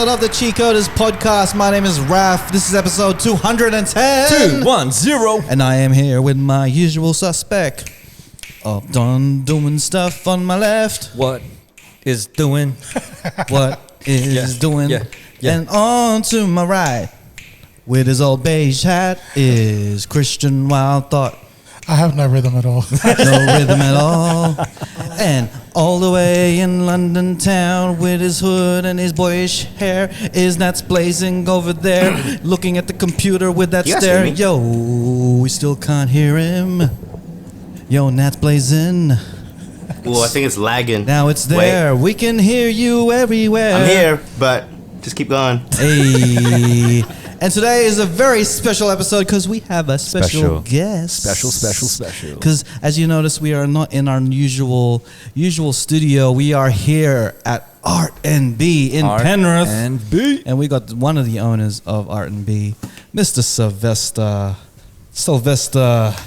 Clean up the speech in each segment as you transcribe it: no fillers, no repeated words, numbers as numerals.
episode of the Cheatcoders podcast. My name is Raf. This is episode 210. 210. And I am here with my usual suspect. Up, done, doing stuff on my left. What is doing? What is doing? Yeah. And on to my right, with his old beige hat, is Christian Wild Thought. I have no rhythm at all. No rhythm at all. And all the way in London town with his hood and his boyish hair is Nats blazing over there, looking at the computer with that stare. Yo, we still can't hear him. Yo, Nats blazing. Well, I think it's lagging. Now it's there. Wait. We can hear you everywhere. I'm here, but just keep going. Hey. And today is a very special episode because we have a special guest. Special. Because as you notice, we are not in our usual studio. We are here at ART.n.B in Penrith. ART.n.B. And we got one of the owners of ART.n.B, Mr. Slyvester.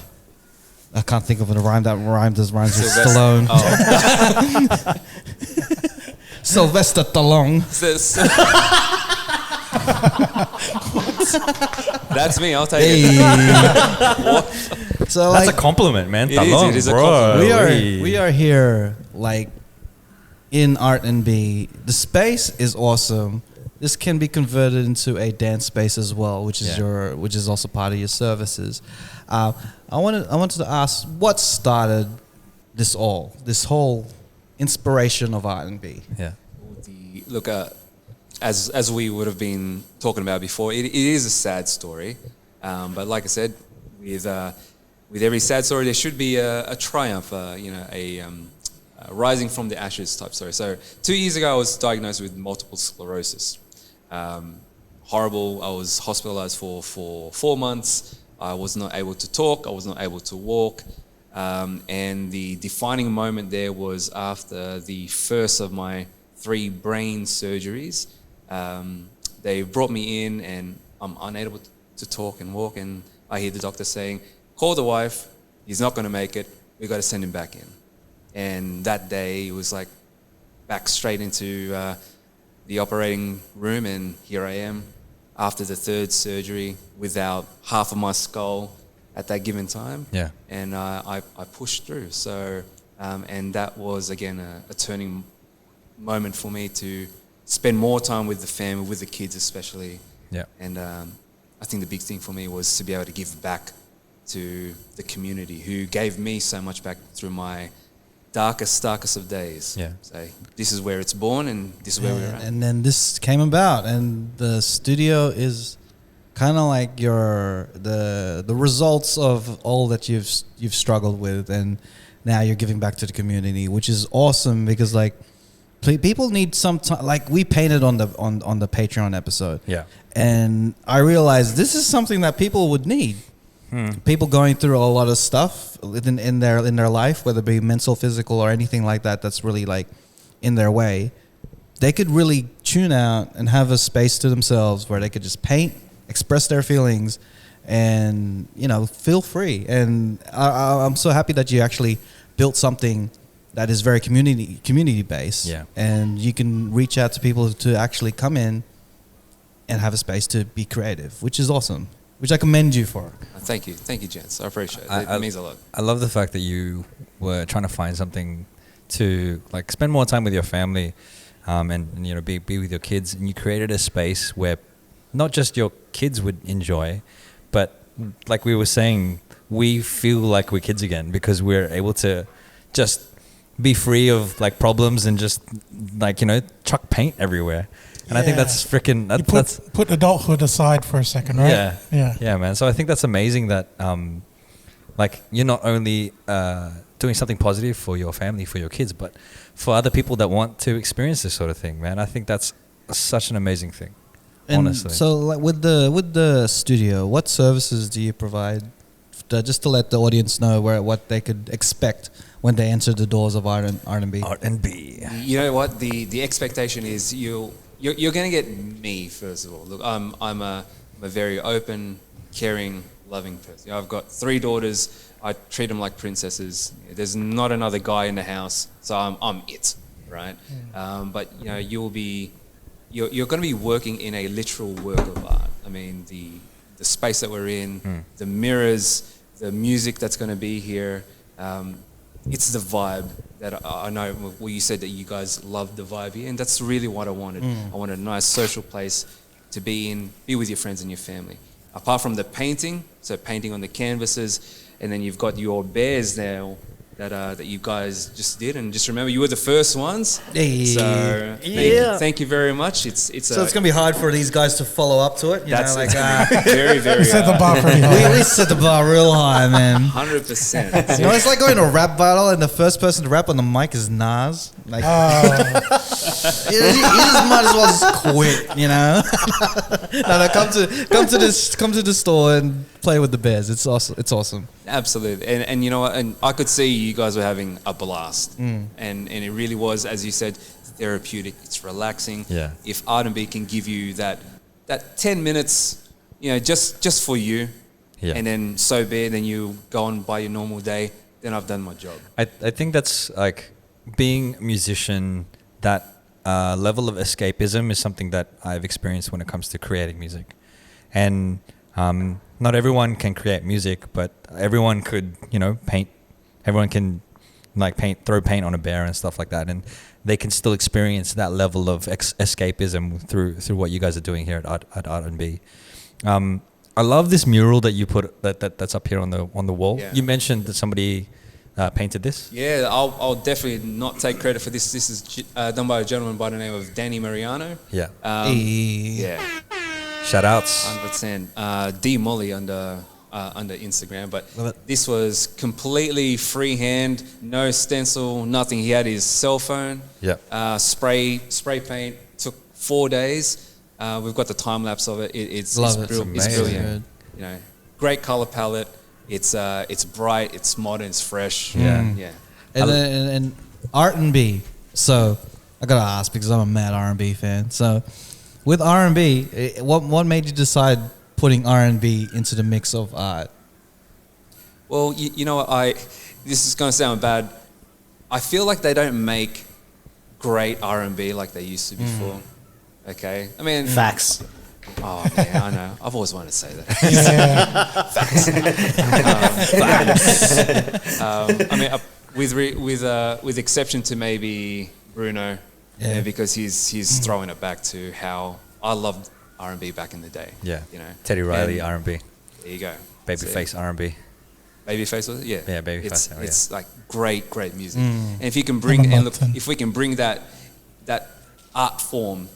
I can't think of a rhyme that rhymes with Stallone. Oh. Sylvester Stallone. That's me. I'll take it. So That's a compliment, man. It is a compliment. We are here in ART.n.B. The space is awesome. This can be converted into a dance space as well, which is also part of your services. I wanted to ask, what started this whole inspiration of ART.n.B? Yeah. Look, as we would have been talking about before, it is a sad story. But like I said, with every sad story, there should be a triumph, a rising from the ashes type story. So 2 years ago, I was diagnosed with multiple sclerosis. Horrible. I was hospitalized for 4 months. I was not able to talk. I was not able to walk. And the defining moment there was after the first of my 3 brain surgeries. They brought me in and I'm unable to talk and walk, and I hear the doctor saying, call the wife, he's not going to make it, we got to send him back in. And that day it was like back straight into the operating room, and here I am after the 3rd surgery without half of my skull at that given time. Yeah. And I pushed through. So and that was again a turning moment for me to spend more time with the family, with the kids especially. Yeah. And I think the big thing for me was to be able to give back to the community who gave me so much back through my darkest of days. Yeah. So this is where it's born, and this is where we're at. And then this came about, and the studio is kind of like the results of all that you've struggled with, and now you're giving back to the community, which is awesome because like people need some time. Like we painted on the Patreon episode, Yeah. and I realized this is something that people would need. People going through a lot of stuff in their life, whether it be mental, physical, or anything like that, that's really like in their way. They could really tune out and have a space to themselves where they could just paint, express their feelings, and feel free. And I'm so happy that you actually built something that is very community based. Yeah. And you can reach out to people to actually come in and have a space to be creative, which is awesome. Which I commend you for. Thank you, gents. I appreciate it. It means a lot. I love the fact that you were trying to find something to like spend more time with your family, and be with your kids, and you created a space where not just your kids would enjoy, but like we were saying, we feel like we're kids again because we're able to just be free of like problems and just like chuck paint everywhere. And I think that's freaking. That's put adulthood aside for a second, right? Yeah, man. So I think that's amazing that, like, you're not only doing something positive for your family, for your kids, but for other people that want to experience this sort of thing, man. I think that's such an amazing thing. And honestly. So, like with the studio, what services do you provide? Just to let the audience know what they could expect when they enter the doors of ART.n.B. ART.n.B. You know what? The expectation is you're going to get me, first of all. Look, I'm a very open, caring, loving person. I've got 3 daughters. I treat them like princesses. There's not another guy in the house, so I'm it, right? But you'll be you're going to be working in a literal work of art. I mean, the space that we're in, the mirrors, the music that's going to be here. It's the vibe that I know. Well, you said that you guys loved the vibe here, and that's really what I wanted. I wanted a nice social place to be in, be with your friends and your family. Apart from the painting, so painting on the canvases, and then you've got your bears now that you guys just did, and just remember you were the first ones. Hey. So thank you very much. It's gonna be hard for these guys to follow up to it. That's like very We set the bar pretty high. we set the bar real high, man. 100%. You know, it's like going to a rap battle and the first person to rap on the mic is Nas. Like, you just might as well just quit, you know. No, come to the store and play with the bears. It's awesome. It's awesome. Absolutely, and you know what? And I could see you guys were having a blast, and it really was, as you said, therapeutic. It's relaxing. Yeah. If ART.n.B can give you that 10 minutes, you know, just for you, and then so be it, then you go on by your normal day. Then I've done my job. I think that's like being a musician. That level of escapism is something that I've experienced when it comes to creating music, and not everyone can create music, but everyone could, you know, paint. Everyone can like throw paint on a bear and stuff like that, and they can still experience that level of escapism through what you guys are doing here at ART.n.B. I love this mural that you put that's up here on the wall. Yeah. You mentioned that somebody painted this. Yeah, I'll definitely not take credit for this. This is done by a gentleman by the name of Danny Mariano. Yeah. Yeah. Shout outs. 100%. D Molly under Instagram, but Love it. this was completely freehand, no stencil, nothing. He had his cell phone. Yeah. Spray paint. Took 4 days. We've got the time lapse of it. It's Amazing. brilliant. You know, great color palette. It's bright. It's modern. It's fresh. Yeah. Yeah. And ART.n.B. So I gotta ask because I'm a mad R&B fan. So with R&B, what made you decide putting R&B into the mix of art? Well, you know what? This is going to sound bad. I feel like they don't make great R&B like they used to before. Okay? I mean... Facts. Oh, yeah, I know. I've always wanted to say that. Yeah. I mean, with exception to maybe Bruno, because he's throwing it back to how I loved R&B back in the day. Yeah. You know, Teddy Riley, And R&B. There you go. Babyface R&B. Babyface was it? Yeah. Yeah, Babyface. It's like great music. And if you can bring if we can bring that art form,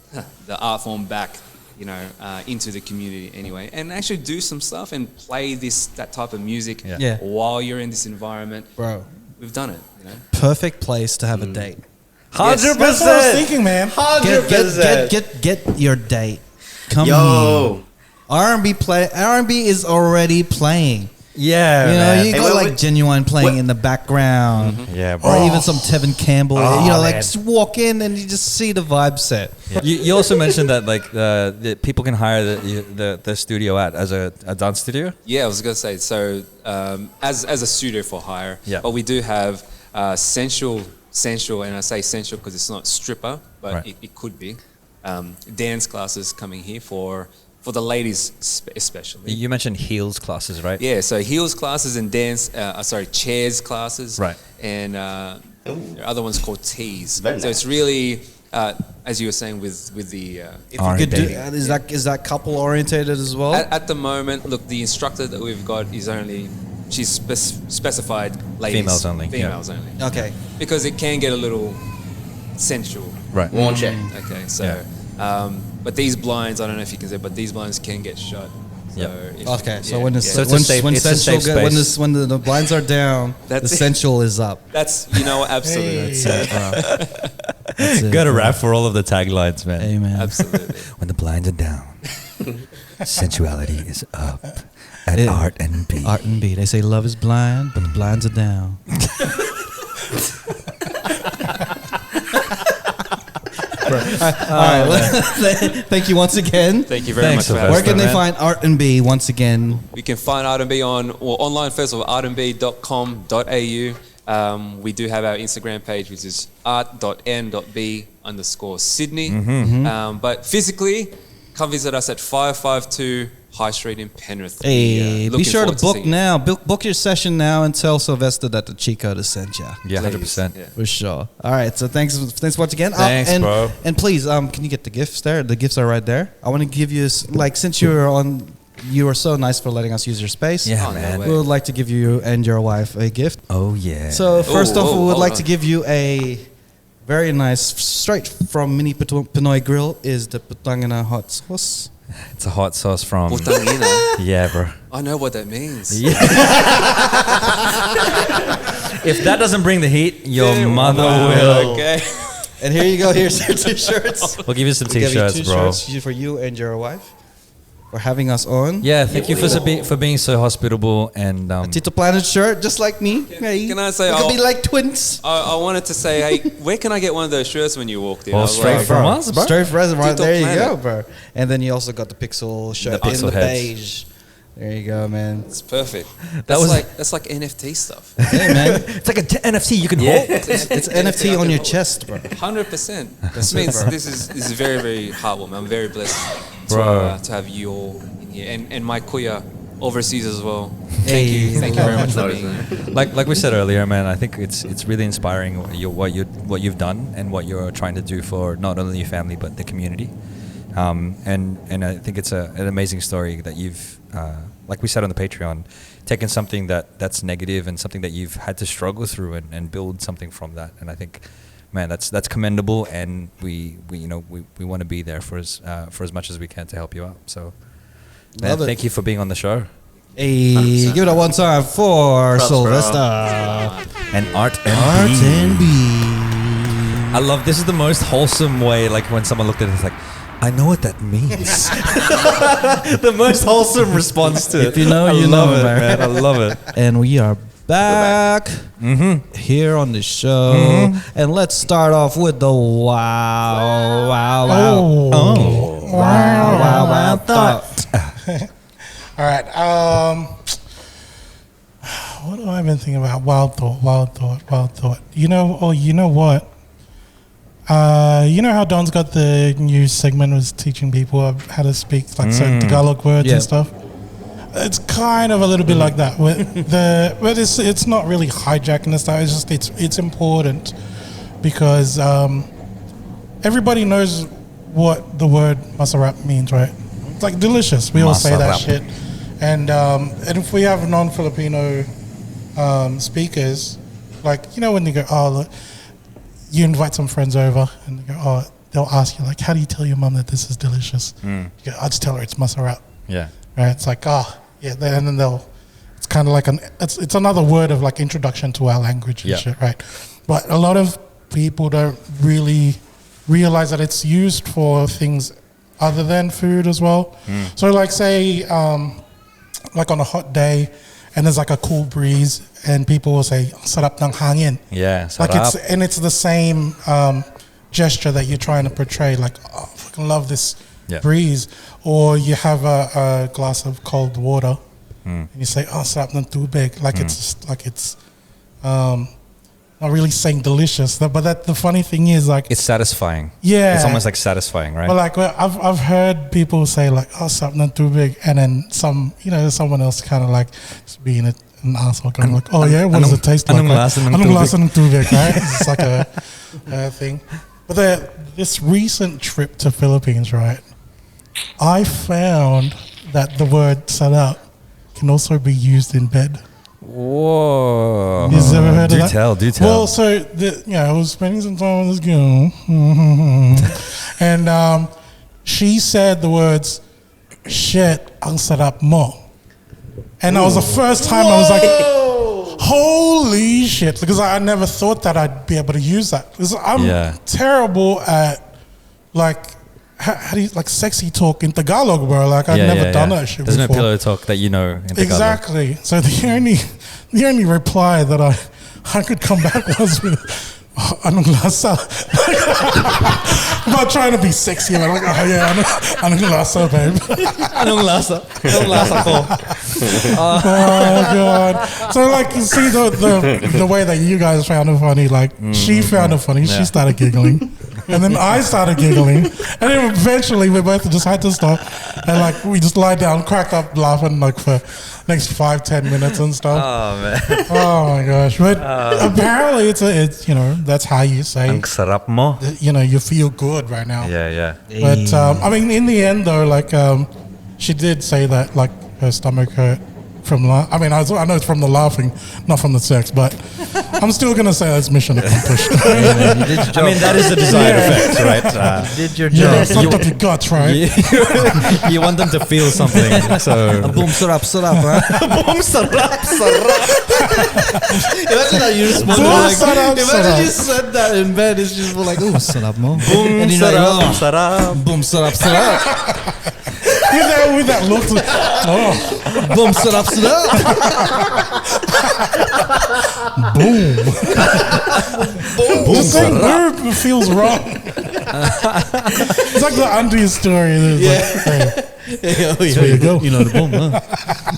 the art form back, you know, into the community anyway, and actually do some stuff and play that type of music while you're in this environment, Bro, we've done it. You know, perfect place to have a date. 100%. That's what I was thinking, man. 100%. Get your date. Come Yo. here. R&B is already playing. Yeah, You know, man. you Hey, got wait, like Genuine playing in the background. Yeah, bro. Or even some Tevin Campbell. You know, like man. just walk in and you just see the vibe set. Yeah. You also mentioned that like the people can hire the studio as a dance studio. yeah, I was gonna say so as a studio for hire. Yeah. But we do have sensual, and I say sensual because it's not stripper, but Right. it could be dance classes coming here for the ladies especially. You mentioned heels classes, right? Yeah, so heels classes and dance, chairs classes. Right. And there are other ones called teas. Very So nice. it's really, as you were saying, with the... Could do, R&B. is that couple orientated as well? at the moment, look, the instructor that we've got is she's specified ladies. Females only, yeah. Females only. Okay. Because it can get a little sensual. Right. Won't check. Okay, so... but these blinds, I don't know if you can say, but these blinds can get shut. So Yep. Okay, so when So it's a safe- it's a safe space. when the blinds are down, That's the it. sensual is up. That's, you know what, absolutely. Hey. That's it, Got a bro. rap for all of the taglines, man. Amen. Absolutely. When the blinds are down, sensuality is up at Yeah. ART.n.B. ART.n.B. They say love is blind, but the blinds are down. All right. Thank you once again. Thank you very Thanks, much for Where having can me. they find ART.n.B once again? You can find ART.n.B online, first of all, ART.n.B.com.au. We do have our Instagram page, which is ART.n.B_Sydney. But physically, come visit us at 552 High Street in Penrith. Hey, be Looking sure to forward book seeing you. now. Book your session now and tell Slyvester that the Cheatcoders sent you. Yeah, Please. 100%. Yeah. For sure. All right. So thanks once again. Thanks, and, bro. And please, can you get the gifts there? The gifts are right there. I want to give you, since you're on, you were so nice for letting us use your space. Yeah, Oh, no man. way. We would like to give you and your wife a gift. Oh, yeah. So first off, we would hold like on. to give you a very nice, straight from Mini Pinoy Grill, is the Putangina hot sauce. It's a hot sauce from... Putangina. Yeah, bro. I know what that means. Yeah. If that doesn't bring the heat, your mother will. Okay. And here you go. Here's your t-shirts. We'll give you some We give you t-shirts, bro. t-shirts for you and your wife for having us on. Yeah, thank you for being so hospitable and Tito Planet shirt, just like me. Hey, Can I say, we could be like twins. I wanted to say, hey, where can I get one of those shirts when you walked in? Well, I was straight like, from us, bro. Straight from us, right Tito there. You Planet. go, bro. And then you also got the pixel shirt The in pixel the heads. beige. There you go, man. It's perfect. was- That's like NFT stuff. Hey, man. It's like a NFT you can Yeah. hold. It's NFT on your chest, bro. 100%. This means this is very, very heartwarming. I'm very blessed Bro. to have you all in here and my kuya overseas as well. Hey. Thank you very much for being here. Like we said earlier, man. I think it's really inspiring what you've done and what you're trying to do for not only your family but the community. And I think it's an amazing story that you've, like we said on the Patreon, taken something that's negative and something that you've had to struggle through and build something from that. And I think, man, that's commendable. And we want to be there for as much as we can to help you out. So, man, Love it. thank you for being on the show. Hey, give it a one time for Props, bro. Slyvester. And Art.n.B. ART.n.B. I love this is the most wholesome way. Like when someone looked at it, it's like, I know what that means. The most wholesome response to it. If you know, I you love know, it, man. man. I love it. And we are back here on the show. And let's start off with the wow thought. All right. What have I been thinking about? Wild thought. You know what? You know how Don's got the new segment was teaching people how to speak like certain Tagalog words Yeah. and stuff. It's kind of a little bit like that. But it's not really hijacking the style. It's just it's important because everybody knows what the word masarap means, right? It's like delicious. We all say that Masarap. shit. And if we have non-Filipino speakers, like, you know, when they go, oh, look, you invite some friends over and they go, oh, they'll ask you, like, how do you tell your mum that this is delicious? You go, I'll just tell her it's masarap. Yeah. Right? It's like, oh, yeah. And then it's kind of like it's another word of like introduction to our language and Yeah. shit, right? But a lot of people don't really realize that it's used for things other than food as well. So like say, like on a hot day and there's like a cool breeze and people will say, sarap ng hangin. Yeah. Like Sarap. it's the same gesture that you're trying to portray. Like, oh, I fucking love this Yeah. breeze. Or you have a glass of cold water and you say, oh, sarap ng tubig. Like it's just, like it's not really saying delicious. But the funny thing is, like, It's satisfying. yeah, It's almost like satisfying, right? But like, well, I've heard people say like, oh, sarap ng tubig, and then someone else kind of like just being an asshole, kind of like, oh yeah, what does it taste like? anong Like, lasa ng anong tubig? lasa ng tubig, right? It's like a thing. But this recent trip to Philippines, right? I found that the word sarap can also be used in bed. Whoa. You've ever heard of that? Do tell. Well, so I was spending some time with this girl, and she said the words "shit ang sarap mo," and that was the first time I was like, "Holy shit!" Because I never thought that I'd be able to use that. Because I'm terrible at like how do you like sexy talk in Tagalog, bro? Like I've never done that shit There's before. no pillow talk that you know in Tagalog. Exactly. So the only reply that I could come back was with anong lasa. I'm not trying to be sexy. I'm like, oh yeah, I'm lasso, babe. Anong lasa? Anong lasa ko? Oh god! So like, you see the way that you guys found it funny. Like she found it funny. She started giggling, and then I started giggling, and then eventually we both just had to stop, and like we just lied down, cracked up laughing like for next 5-10 minutes and stuff. Oh man. Oh my gosh! But apparently it's that's how you say Ang sarap mo. you feel good right now. Yeah. But I mean, in the end, though, like she did say that like her stomach hurt from I mean, I know it's from the laughing, not from the sex, but I'm still gonna say that's mission accomplished. I mean, that is the desired effect, right? Did your You job. sucked up your guts, right? You want them to feel something, so Boom, sarap, huh? boom, sarap, sarap. Imagine that you just Boom, sarap, imagine sarap. you said that in bed. It's just like, oh, sarap mo. Boom, And you're like, sarap, oh, sarap. boom, sarap, sarap. with that look, Boom, sarap, sarap. boom. Just saying boom feels wrong. It's like the Andy story. It's like, hey, where you go. You know the boom, huh?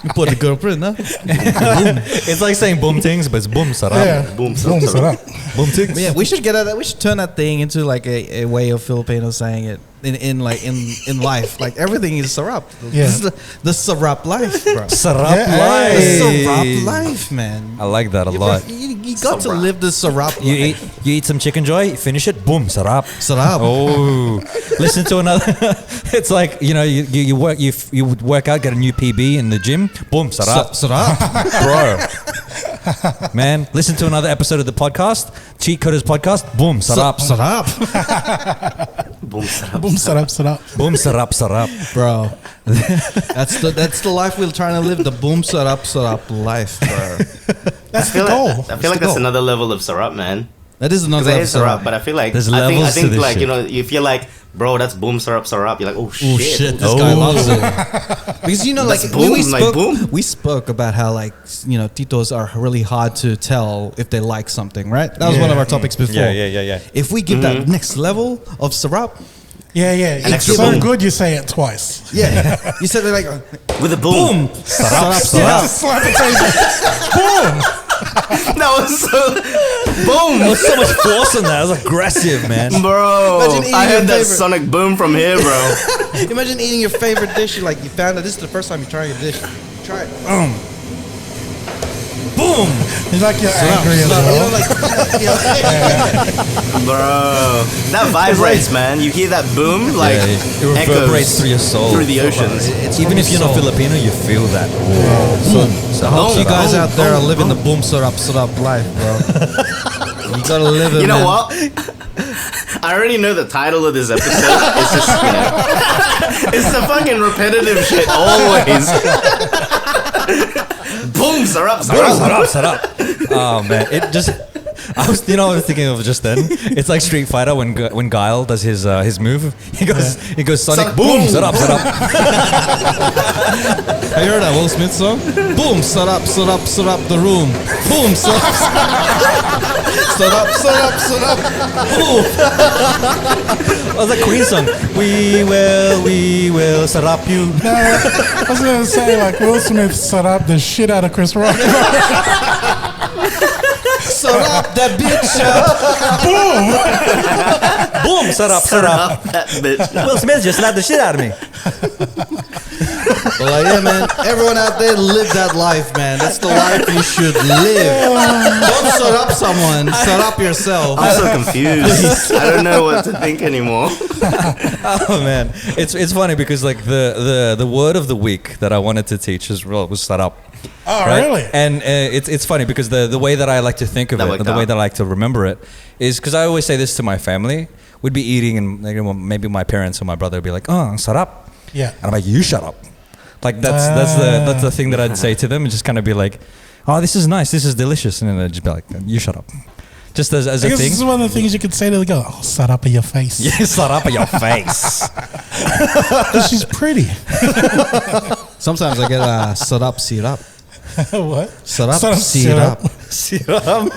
You put the girlfriend, huh? It's like saying boom things, but it's boom, sarap. yeah, Boom, boom, sarap. sarap. Boom things. Yeah, we should get at that. We should turn that thing into like a way of Filipino saying it in life. Like everything is sarap. Yeah. This is the sarap life, bro. Sarap Yeah. life. The sarap life, man. I like that a lot. You got to live the sarap You life. eat some chicken joy, finish it, boom, sarap. Sarap. Oh, listen to another. It's like you work out, get a new PB in the gym, boom, sarap, Sarap. bro. Man, listen to another episode of the podcast, Cheatcoders podcast, boom, sarap, Sarap. Boom, sarap. Boom, sarap, sarap. boom, sarap, sarap. Bro. That's the life we're trying to live, the boom sarap life, bro. That's the goal. I feel like that's another level of sarap, man. That is another Because it is sarap. sarap, but I feel like There's I levels to think this like shit. you feel like, bro, that's boom sarap. You're like, oh shit. Oh shit, this guy loves it. Because like That's boom, we like spoke, boom. we spoke about how like titos are really hard to tell if they like something, right? That was one of our topics before. Yeah. If we give that next level of sarap, Yeah. An It's extra so boom. good you say it twice. yeah, you said it like With a boom. sarap, Yeah, sarap. slap it boom. That was so boom, There was so much force in that. It was aggressive, man. bro. Imagine eating I your heard that favorite- sonic boom from here, bro. Imagine eating your favorite dish. You found out this is the first time you try your dish. Try it. Boom. It's like you're angry as Sarap. well. Bro, that vibrates, man. You hear that boom, like it reverberates echoes through your soul. through the oceans. Even if you're not Filipino, you feel that. So I hope you guys boom, out there are boom, living the boom sarap life, bro. You gotta live it. You know man. what? I already know the title of this episode. It's just, it's the fucking repetitive shit always. Boom, sarap. Sarap. Oh man, it just. I was thinking of just then. It's like Street Fighter when Guile does his move. He goes Sonic boom, sarap. Have you heard that Will Smith song? Boom, sarap the room. Boom, sarap. Sarap. Boom. What's that Queen song? We will sarap you. No, I was gonna say like Will Smith set up the shit out of Chris Rock. Sarap that bitch up. Boom, sarap. That bitch. Will Smith just slapped the shit out of me. Well, yeah, man. Everyone out there, live that life, man. That's the life you should live. Don't sarap someone. Sarap yourself. I'm so confused. I don't know what to think anymore. Oh man, it's funny because like the word of the week that I wanted to teach was sarap. Oh, Right? really? And it's funny because the way that I like to think of That it, worked the way out. that I like to remember it, is because I always say this to my family. We'd be eating, and maybe my parents or my brother would be like, "Oh, sarap," Yeah. and I'm like, "You shut up." Like that's the thing that I'd say to them, and just kind of be like, "Oh, this is nice, this is delicious," and then they'd just be like, "You shut up," just as I a guess thing. this is one of the things you could say to the girl. Oh, shut up in your face. Yeah, sarap in your face. Because she's pretty. Sometimes I get sarap sirap. What? Sarap Sarap sirap. Syrup.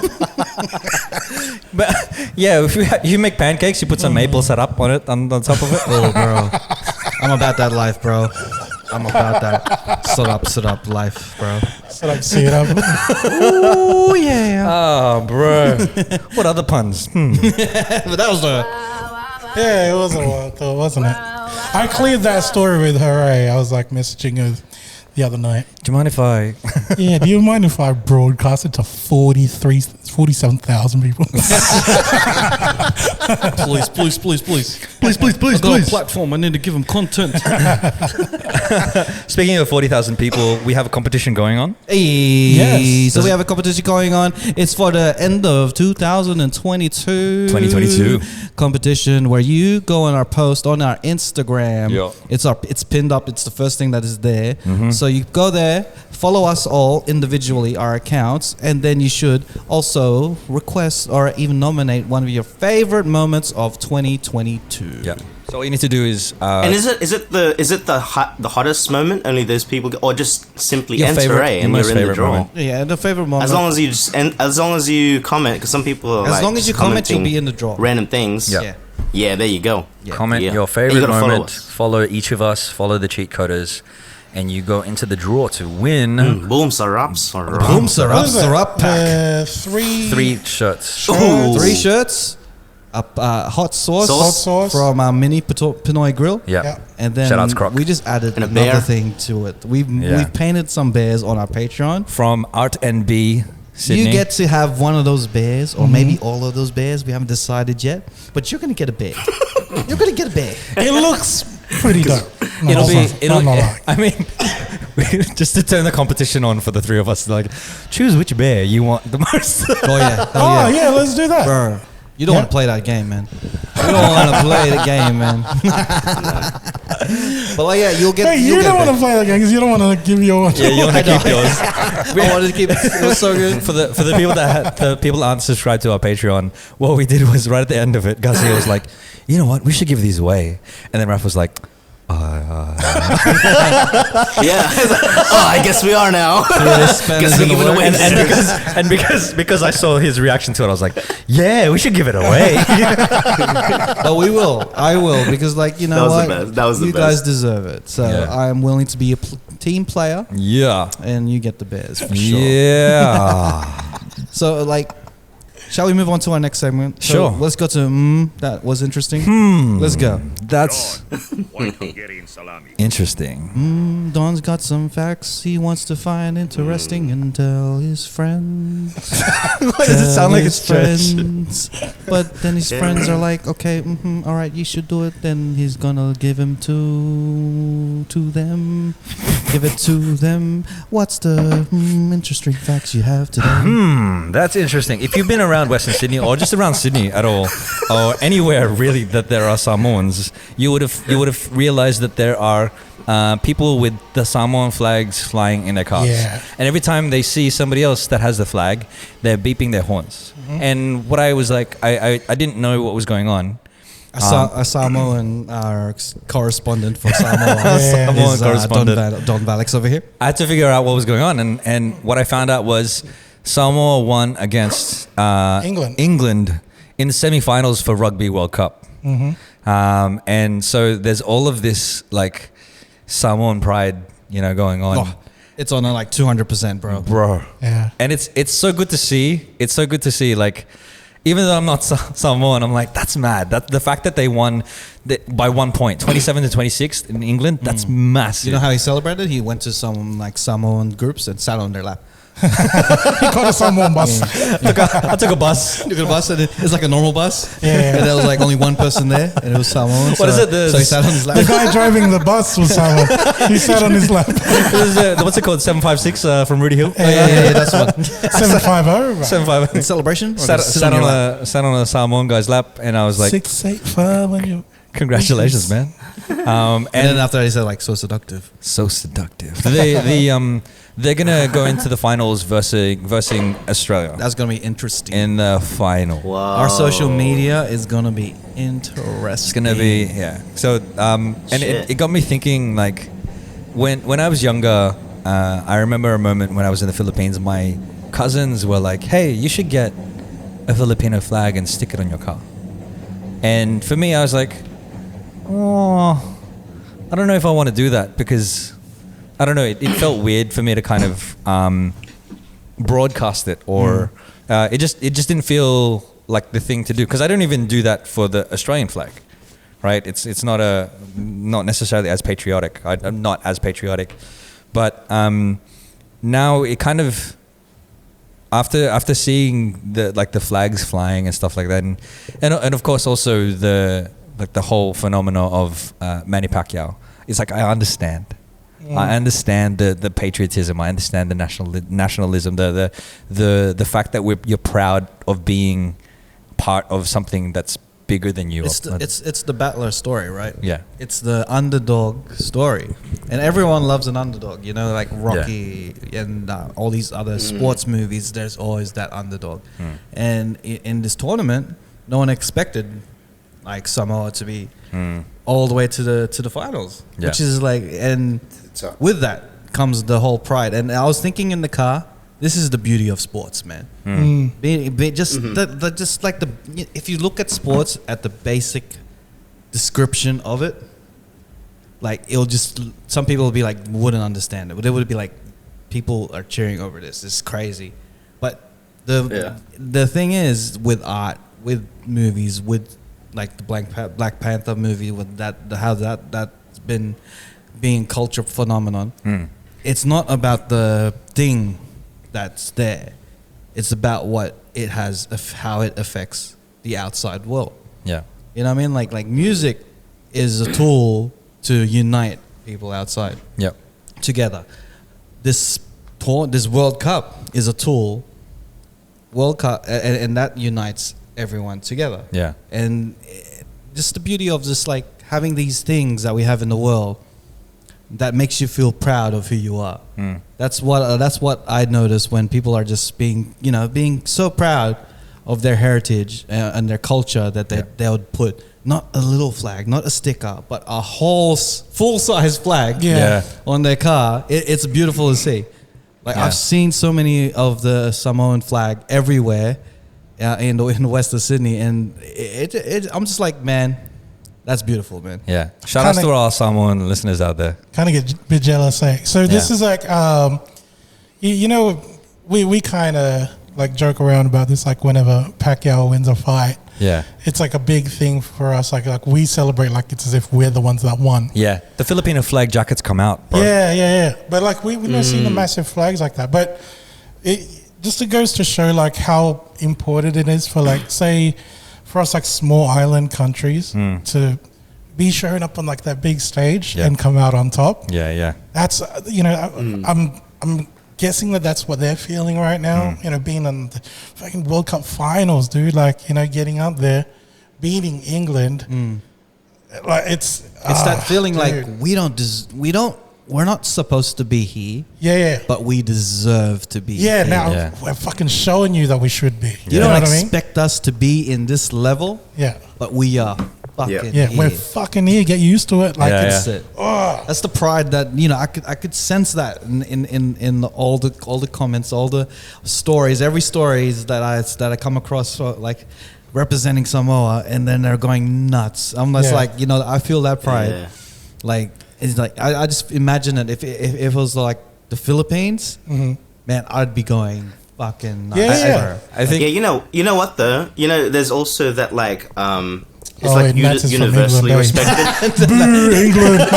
But yeah, if you make pancakes, you put some maple syrup on it, on top of it. Oh, bro. I'm about that life, bro. I'm about that syrup life, bro. Syrup. Oh, yeah. Oh, bro. What other puns? But that was the... Yeah, it was a while though, wasn't it? I cleared that story with her. I was like messaging her the other night. Do you mind if I... Yeah, do you mind if I broadcast it to 47,000 people? Please. I got a platform. I need to give them content. Speaking of 40,000 people, we have a competition going on. Hey, Yes. so we have a competition going on. It's for the end of 2022. 2022. Competition where you go on our post on our Instagram. Yeah. It's pinned up. It's the first thing that is there. So you go there, follow us all individually, our accounts, and then you should also request or even nominate one of your favorite moments of 2022. Yeah. So all you need to do is... And is it the hottest moment? Only those people, or just simply Your enter favorite- and your you're most in the favorite draw. moment. Yeah, the favorite moment. As long as you comment, because some people are As long as you comment, you'll be in the draw. Random things. Yeah. Yeah, there you go. Comment Yeah. your And favorite you gotta follow moment. us. Follow each of us. Follow the Cheatcoders. And you go into the draw to win Boom, Sarap. Boom, syrup, What is it? syrup pack. 3 3 shirts. Ooh. 3 shirts, a hot sauce, Hot sauce. from our mini Pinoy grill. Yeah. Yeah. And then Shout out to Croc. we just added And a another bear. thing to it. We've Yeah. painted some bears on our Patreon. From ART.n.B. Sydney. You get to have one of those bears, or maybe all of those bears. We haven't decided yet, but you're gonna get a bear. You're gonna get a bear. It looks pretty dope. No, It'll it's be. not- It'll. not gonna lie. I mean, just to turn the competition on for the 3 of us, like, choose which bear you want the most. Oh yeah, hell Oh yeah, let's do that. bro. You don't Yeah. want to play that game, man. You don't want to play the game, man. But like, yeah, you'll get. Hey, you'll you get don't a want to bear. play that game because you don't want to give your. Yeah, you want to keep yours. I wanted to keep. It was so good. For the people the people that aren't subscribed to our Patreon, what we did was right at the end of it, Garcia was like, you know what, we should give these away. And then Raph was like, Yeah. I guess we are now. Guess we give it away. and because I saw his reaction to it, I was like, yeah, we should give it away. But we will. I will, because like, you know That was what? the best. That was the you best. guys deserve it. So Yeah. I am willing to be a team player, Yeah. and you get the bears for sure. Yeah. So like, shall we move on to our next segment? So Sure. let's go to that was interesting. Let's go. That's White Hungarian salami. interesting. Don's got some facts he wants to find interesting and tell his friends. Why does it sound like His it's church? friends. But then his friends are like, okay, all right, you should do it. Then he's gonna give him to them. Give it to them. What's the interesting facts you have today? That's interesting. If you've been around Western Sydney or just around Sydney at all, or anywhere really that there are Samoans, you would have realized that there are people with the Samoan flags flying in their cars. Yeah. And every time they see somebody else that has the flag, they're beeping their horns. And what I was like, I didn't know what was going on. A Samoan, our correspondent for Samoa, Samoan is correspondent. Don Valix over here. I had to figure out what was going on, and what I found out was Samoa won against England in the semi-finals for Rugby World Cup. And so there's all of this like Samoan pride, going on. Oh, it's on like 200%, bro. Yeah. And it's so good to see. It's so good to see. Like, even though I'm not Samoan, I'm like, that's mad. That the fact that they won by 1 point, 27-26 in England, that's massive. You know how he celebrated? He went to some like Samoan groups and sat on their lap. He called a Samoan bus. I took a bus. Took a bus and it's like a normal bus. Yeah. And there was like only one person there, and it was Samoan. What is it? So he sat on his lap. The guy driving the bus was Samoan. He sat on his lap. This is, what's it called? 756 from Rudy Hill. Yeah, that's what. 750. 755. Celebration? Or Sat, just sit sat on on your lap? a Samoan guy's lap, and I was like, 685 when you. congratulations, man. And then after that, he said like, so seductive. So seductive. They're gonna go into the finals versing Australia That's gonna be interesting. in the final. Wow. Our social media is gonna be interesting. It's gonna be So and Shit. it got me thinking, like, when I was younger, I remember a moment when I was in the Philippines. My cousins were like, "Hey, you should get a Filipino flag and stick it on your car. And for me, I was like, oh, I don't know if I want to do that because, I don't know, it felt weird for me to kind of broadcast it, or it just didn't feel like the thing to do, because I don't even do that for the Australian flag, right? It's not necessarily as patriotic. I'm not as patriotic, but now it kind of, after seeing the flags flying and stuff like that, and of course also the whole phenomena of Manny Pacquiao, it's like I understand. I understand the patriotism. I understand the nationalism. The fact that you're proud of being part of something that's bigger than you. It's the battler story, right? Yeah. It's the underdog story, and everyone loves an underdog. You know, like Rocky and all these other sports movies. There's always that underdog, and in this tournament, no one expected like Samoa to be all the way to the finals, which is like, and with that comes the whole pride. And I was thinking in the car, this is the beauty of sports, man. Just like if you look at sports at the basic description of it, like it'll just, some people will be like, wouldn't understand it, but it would be like, people are cheering over this. This is crazy. But the thing is, with art, with movies, with like the Black Panther movie, with how that's been being culture phenomenon. It's not about the thing that's there. It's about what it has, how it affects the outside world. Yeah, you know what I mean. Like music is a tool to unite people outside. Yep, together. This World Cup is a tool. World Cup, and that unites everyone together. Yeah, and just the beauty of just like having these things that we have in the world that makes you feel proud of who you are. That's what I notice when people are just being so proud of their heritage and their culture that they would put not a little flag, not a sticker, but a whole full-size flag on their car. It's beautiful to see. Like I've seen so many of the Samoan flag everywhere in the west of Sydney, and I'm just like, man, that's beautiful, man. Yeah. Shout out to all Samoan listeners out there. Kind of get a bit jealous, eh? So this is like, we kind of like joke around about this, like whenever Pacquiao wins a fight. Yeah. It's like a big thing for us. Like we celebrate like it's as if we're the ones that won. Yeah. The Filipino flag jackets come out, bro. Yeah. But like we've never seen the massive flags like that. But it goes to show like how important it is for like, say, for us like small island countries to be showing up on like that big stage and come out on top. Yeah. That's I'm guessing that's what they're feeling right now. Being on the fucking World Cup finals, dude. Like getting up there, beating England. Like it's that feeling, dude. Like we're not supposed to be here. Yeah. But we deserve to be here. Now we're fucking showing you that we should be. You don't expect us to be in this level. Yeah. But we are fucking here. We're fucking here. Get used to it. Like that's it. That's the pride that I could sense that in all the comments, all the stories, every stories that I come across, like representing Samoa, and then they're going nuts. I'm just like, I feel that pride. Yeah. Like it's like I just imagine it if it was like the Philippines, man, I'd be going fucking nuts. I think you know what though, there's also that like it's like universally respected. Boo, England!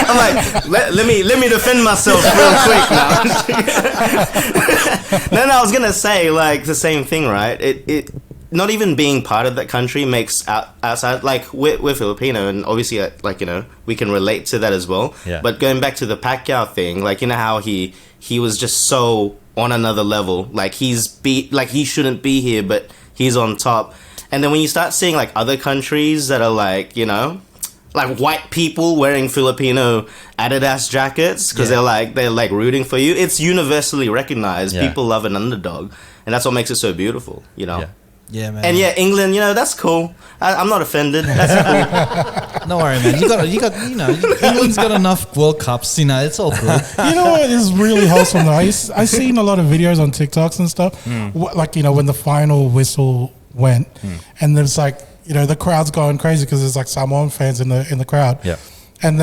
I'm like, let me defend myself real quick now. No, I was gonna say like the same thing, right? It not even being part of that country makes outside, like we're Filipino, and obviously like we can relate to that as well. Yeah. But going back to the Pacquiao thing, like how he was just so on another level, like he shouldn't be here, but he's on top. And then when you start seeing like other countries that are like like white people wearing Filipino Adidas jackets because they're like rooting for you, it's universally recognized. People love an underdog, and that's what makes it so beautiful. Yeah, man. And England, that's cool. I'm not offended. That's cool. Don't worry, man. England's got enough World Cups. It's all good. You know what is really wholesome though? I seen a lot of videos on TikToks and stuff. Like when the final whistle went, and there's like the crowd's going crazy because there's like Samoan fans in the crowd. Yeah. And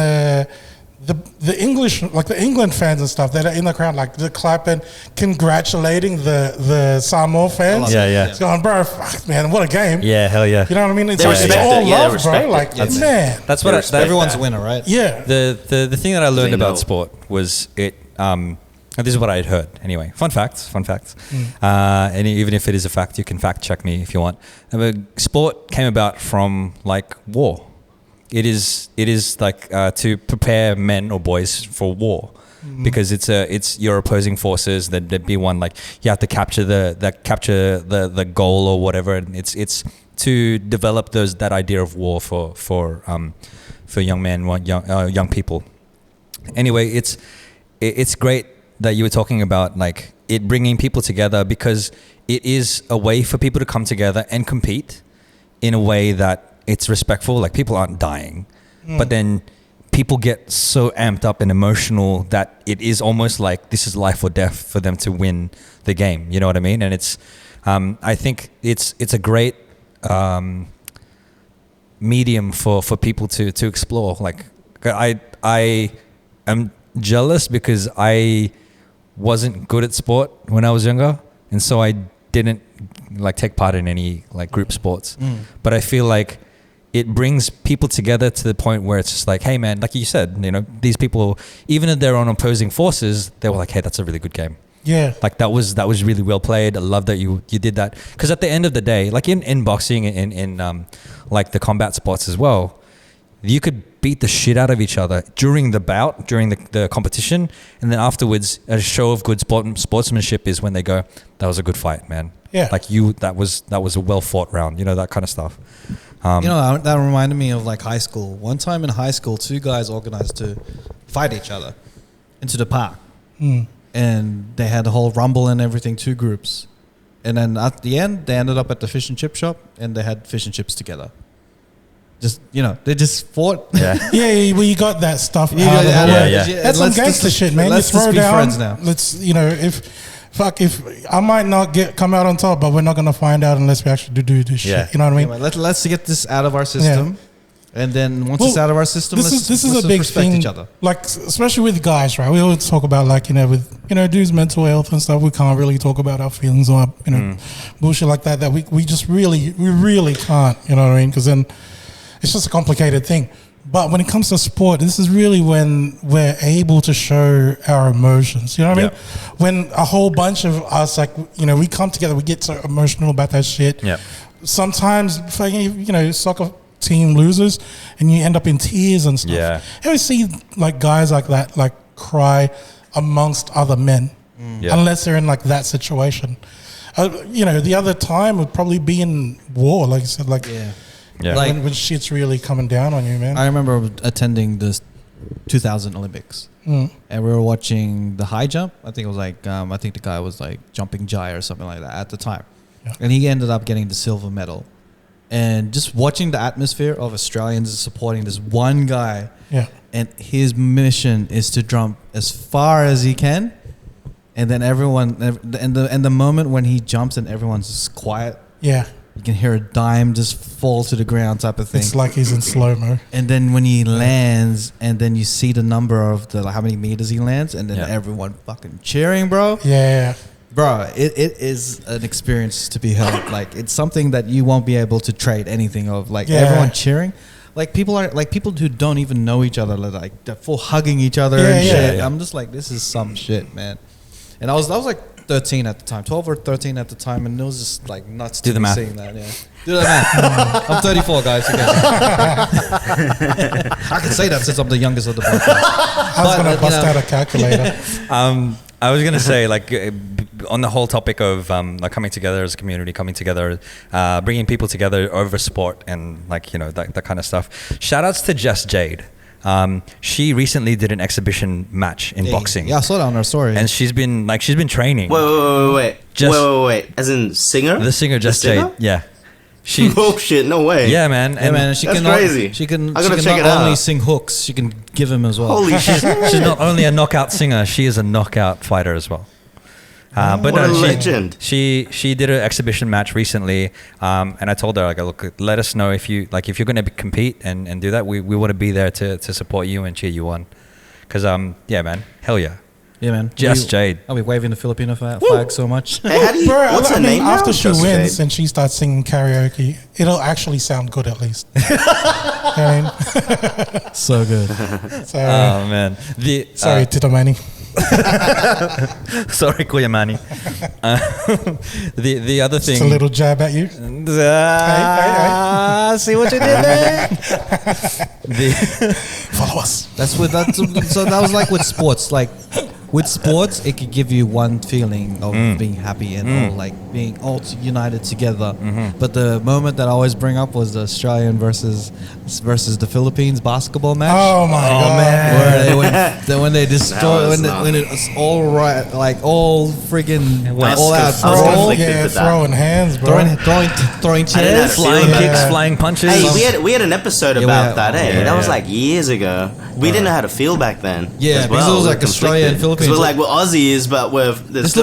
the English, like the England fans and stuff, that are in the crowd, like they're clapping, congratulating the Samoa fans. Yeah. It's going, bro, fuck, man, what a game. Yeah, hell yeah. You know what I mean? It's, They it's respect all it. Yeah, they love, respect bro. it. Like, Yeah, man. That's what Everyone's that. a winner, right? Yeah. The thing that I learned They about know. sport was it. And this is what I had heard anyway. Fun facts. And even if it is a fact, you can fact check me if you want. Sport came about from like war. It is like to prepare men or boys for war, because it's your opposing forces. There'd be one, like you have to capture the goal or whatever, and it's to develop that idea of war for young men, young people. Anyway, it's great that you were talking about like it bringing people together, because it is a way for people to come together and compete in a way that it's respectful. Like people aren't dying, but then people get so amped up and emotional that it is almost like this is life or death for them to win the game. You know what I mean? And it's, I think it's a great medium for people to explore. Like I am jealous because I wasn't good at sport when I was younger, and so I didn't like take part in any like group sports. But I feel like it brings people together to the point where it's just like, hey man, like you said, these people, even if they're on opposing forces, they were like, hey, that's a really good game. Yeah. Like that was really well played. I love that you did that, because at the end of the day, like in boxing, in like the combat sports as well, you could beat the shit out of each other during the bout, during the competition, and then afterwards, a show of good sportsmanship is when they go, that was a good fight, man. Yeah. Like that was a well fought round, that kind of stuff. That reminded me of like high school. One time in high school, two guys organized to fight each other into the park. And they had the whole rumble and everything, two groups. And then at the end, they ended up at the fish and chip shop, and they had fish and chips together. Just, they just fought. Yeah. Yeah, well, you got that stuff out of the Yeah. That's some gangster shit, man. Let's You throw just be down. friends now. Let's, if I might not come out on top, but we're not gonna find out unless we actually do this Yeah. shit. You know what I mean? Anyway, let's get this out of our system. And then once Well, it's out of our system, this let's is a just big respect thing. each other. Like especially with guys, right? We always talk about like with dudes' mental health and stuff. We can't really talk about our feelings or bullshit like that. That we just really can't. You know what I mean? Because then it's just a complicated thing. But when it comes to sport, this is really when we're able to show our emotions. You know what I mean? When a whole bunch of us, like, we come together, we get so emotional about that shit. Yeah. Sometimes, soccer team loses and you end up in tears and stuff. Yeah. You always see like guys like that, like cry amongst other men, unless they're in like that situation. The other time would probably be in war, like you said, like. Yeah. Like- when shit's really coming down on you, man. I remember attending the 2000 Olympics, and we were watching the high jump. I think it was like, I think the guy was like jumping jai or something like that at the time. Yeah. And he ended up getting the silver medal. And just watching the atmosphere of Australians supporting this one guy, and his mission is to jump as far as he can. And then everyone, and the moment when he jumps and everyone's just quiet, you can hear a dime just fall to the ground type of thing. It's like he's in slow-mo. And then when he lands, and then you see the number of how many meters he lands, and then everyone fucking cheering, bro. Yeah. Bro, it is an experience to be held. Like, it's something that you won't be able to trade anything of. Like, everyone cheering. Like, people who don't even know each other, like, they're full hugging each other and shit. Yeah. I'm just like, this is some shit, man. And I was like 13 at the time, 12 or 13 at the time, and it was just like nuts Do to the be math. seeing that. Yeah, do the math. I'm 34, guys. I can say that since I'm the youngest of the podcast. I was going to bust out a calculator. I was gonna say, like, on the whole topic of like coming together as a community, coming together, bringing people together over sport, and like that kind of stuff. Shout outs to Jess Jade. She recently did an exhibition match in boxing. Yeah, I saw that on her story. And she's been training. Wait. Just- Wait. As in singer? The singer Jess Jade. Yeah. Bullshit, no way. Yeah, man. Yeah, man. She That's can crazy. She can. I She gotta can check not it only out. sing hooks. She can give him as well. Holy shit. She's not only a knockout singer, she is a knockout fighter as well. But What no, a she, legend. she did an exhibition match recently, and I told her, like, look, let us know if you're going to compete and do that. We want to be there to support you and cheer you on. Because yeah, man, hell yeah. Yeah, man. Just Jade. I'll be waving the Filipino flag so much. Hey, how do you, Bro, what's her name? after now? she Just wins Jade. and she starts singing karaoke, it'll actually sound good at least. I mean, So good. so, Oh man, sorry, Tito Manny. sorry, Kuya Manny. The other Just a thing. little jab at you. See what you did there. Follow us. That's with that. So that was like with sports. Like with sports, it could give you one feeling of being happy and all like being all united together. But the moment that I always bring up was the Australian versus the Philippines basketball match. Oh my god. Where they when they destroy was when it's all right, like all friggin' West all out Coast. I was brawl, conflicted Yeah, with that. throwing hands, bro. throwing I didn't have chairs. to Flying feel kicks, that. flying punches. Hey, we had an episode Yeah, about we that, had- eh? yeah, That was yeah. like years ago. We didn't know how to feel back then. Yeah, as because well. it was We like were Australia and conflicted. 'Cause Philippines. We're like, we're Aussies, but This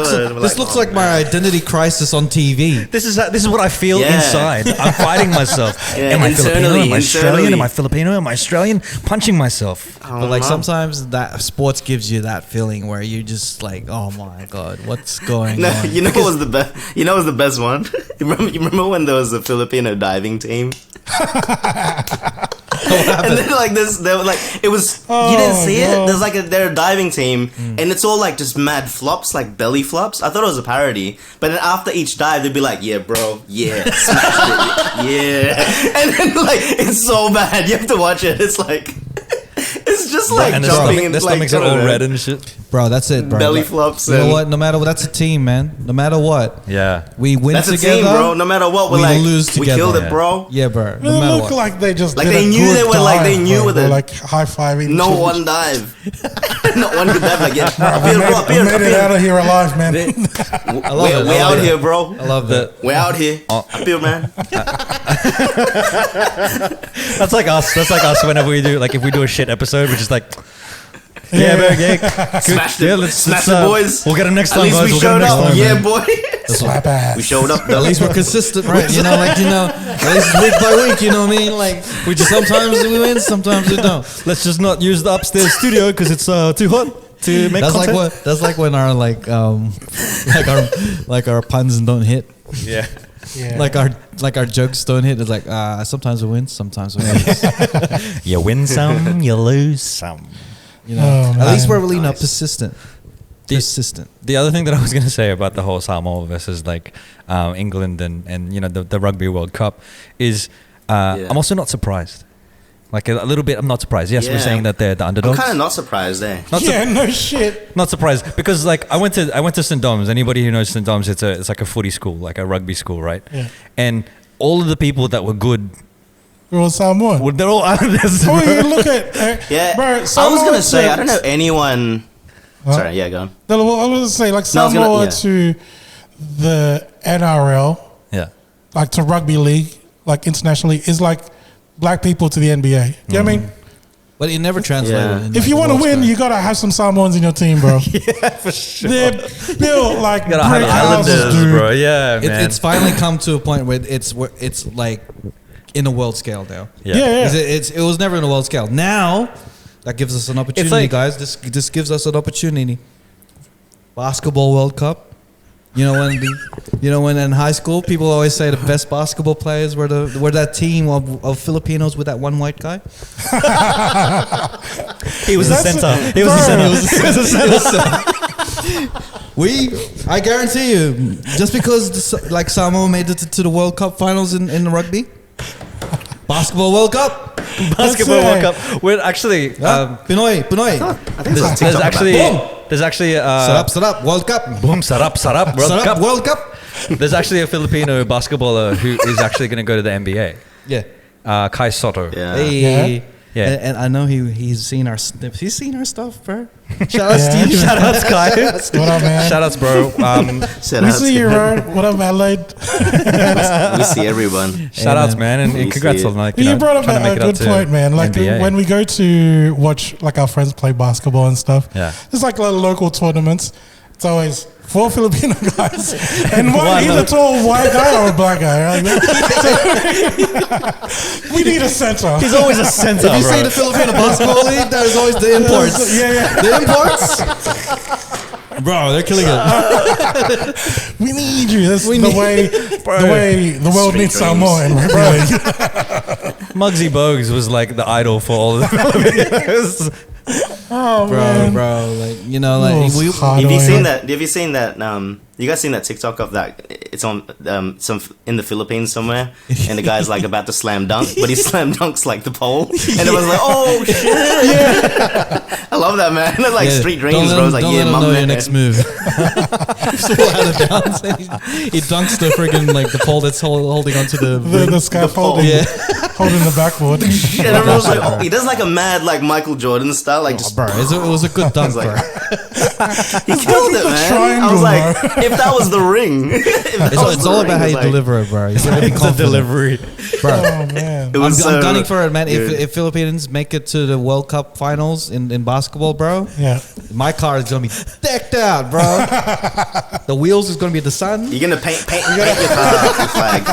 looks like my identity crisis on TV. This is what I feel Yeah. inside. I'm fighting myself. Yeah, Am I Filipino? internally, Am I Australian? internally. Am I Filipino? Am I Australian? Punching myself. But like sometimes that sports gives you that feeling where you just like, oh my god, what's going No, on? you know what was the best? You know what was the best one? You remember when there was a Filipino diving team? And then like this, they were like, it was. You didn't see it. no. There's like they're a diving team, and it's all like just mad flops, like belly flops. I thought it was a parody, but then after each dive, they'd be like, "Yeah, bro, yeah, smashed it, yeah," and then like it's so bad. You have to watch it. It's like. It's just like and jumping in their like stomachs are all red and shit. Bro, that's it, bro. belly Like, flops. You know and- what? No matter what, that's a team, man. No matter what, Yeah. we win That's a together. team, bro. No matter what, we're we like, lose we together. killed Yeah. it, bro. Yeah, bro. It No matter looked what. like they just Like did they a knew good they were like they dive, knew bro. with They're it. like high fiving. No one dive. Not one could dive. Like yeah, I appeal, bro, made it out appeal. of here alive, man. I love it. We're I love out it. here, bro. I love that. We're out here. Appeal, man. That's like us. That's like us whenever we do, like, if we do a shit episode, we're just like, yeah, man, yeah. Smashed it. Yeah, let's Smashed it, boys. We'll get him next At time, least guys. we We'll get him showed next up. time. Yeah, man. boy. Slap ass. We showed up. At least we're consistent, right? At least week by week. You know what I mean? Like we just sometimes we win, sometimes we don't. Let's just not use the upstairs studio because it's too hot to make That's content. like what. That's like when our like our puns don't hit. Yeah. Yeah. Like our jokes don't hit. It's like sometimes we win, sometimes we lose. You win some, you lose some. You know, Oh, at least man. we're really Nice. persistent. Persistent. The other thing that I was going to say about the whole Samoa versus like England and you know the Rugby World Cup is I'm also not surprised. Like a little bit, I'm not surprised. Yes, we're Yeah. saying that they're the I'm underdogs. kind of not surprised there. Not sur- Yeah, no shit. Not surprised because like I went to St. Dom's. Anybody who knows St. Dom's, it's like a footy school, like a rugby school, right? Yeah. And all of the people that were good, We're on Samoa. well, they're all Islanders. Oh, bro. you look at Yeah, bro, I was Samoa gonna say to- I don't know anyone. Huh? Sorry, yeah, go on. I was gonna say like No, I was Samoa gonna- yeah. to the NRL, Yeah. like to rugby league, like internationally, is like black people to the NBA. You know what I mean? But it never translated. Yeah. in, If like, you the want to World win, Cup. you gotta have some Samoans in your team, bro. Yeah, for sure. They're built like You gotta have brick houses, Islanders, dude. bro. Yeah, It, man. it's finally come to a point where it's like in a world scale now. Yeah, yeah. 'Cause it was never in a world scale. Now that gives us an opportunity, like- guys. This gives us an opportunity. Basketball World Cup. You know when in high school people always say the best basketball players were that team of Filipinos with that one white guy. He was the That's center. it. He was the Bro. center. I guarantee you, just because like Samoa made it to the World Cup finals in the rugby, Basketball World Cup. Basketball it. World Cup. We're actually Pinoy. I think there's, it's there's actually Boom. there's actually Sarap, World Cup. boom Sarap World Sarap, Cup. World Cup. There's actually a Filipino basketballer who is actually going to go to the NBA. Yeah. Kai Soto. Yeah. Hey. Yeah. And I know he's seen our snips. He's seen our stuff, bro. Shout out Steve. Shout out Sky. What up, man? Shout outs, bro. We see you, bro. What up, Adelaide? We see everyone. Shout outs, man, and We congrats see on like You brought up trying to make a it up good to point, man. Like NBA. when we go to watch like our friends play basketball and stuff, Yeah. there's like little local tournaments. It's always 4 Filipino guys and one either tall white guy or a black guy. Right? We need a center. He's always a center, If you bro. say the Filipino Basketball League, there's always the imports. Yeah. The imports? Bro, they're killing it. We need you. That's We the need- way the world Sweet needs dreams. Samoa and rugby league. Muggsy Bogues was like the idol for all of the Filipinos. Oh man. Bro, like, you know, like, Rules we, hard Have you away. seen that? Have you seen that? You guys seen that TikTok of that? It's on some in the Philippines somewhere, and the guy's like about to slam dunk, but he slam dunks like the pole, and it was like, oh shit! Yeah, I love that, man. Like yeah, street don't dreams, let bro. him- It's like, don't yeah, let him mum, know your man. next move. So out of bounds, and he dunks the friggin' like the pole that's holding onto The scaffolding, Yeah. holding the backboard. And everyone was like, oh, he does like a mad like Michael Jordan style, like just Bro, it was a good dunk, like- bro. he killed it, man. I triangle, was like, if that was the ring, It's all about how you deliver it, bro. You gotta be The confident, delivery. bro. Oh man. It was I'm gunning for it, man. dude. If Philippines make it to the World Cup finals in basketball, bro, Yeah. my car is gonna be decked out, bro. The wheels is gonna be the sun. You're gonna paint your car with the flag.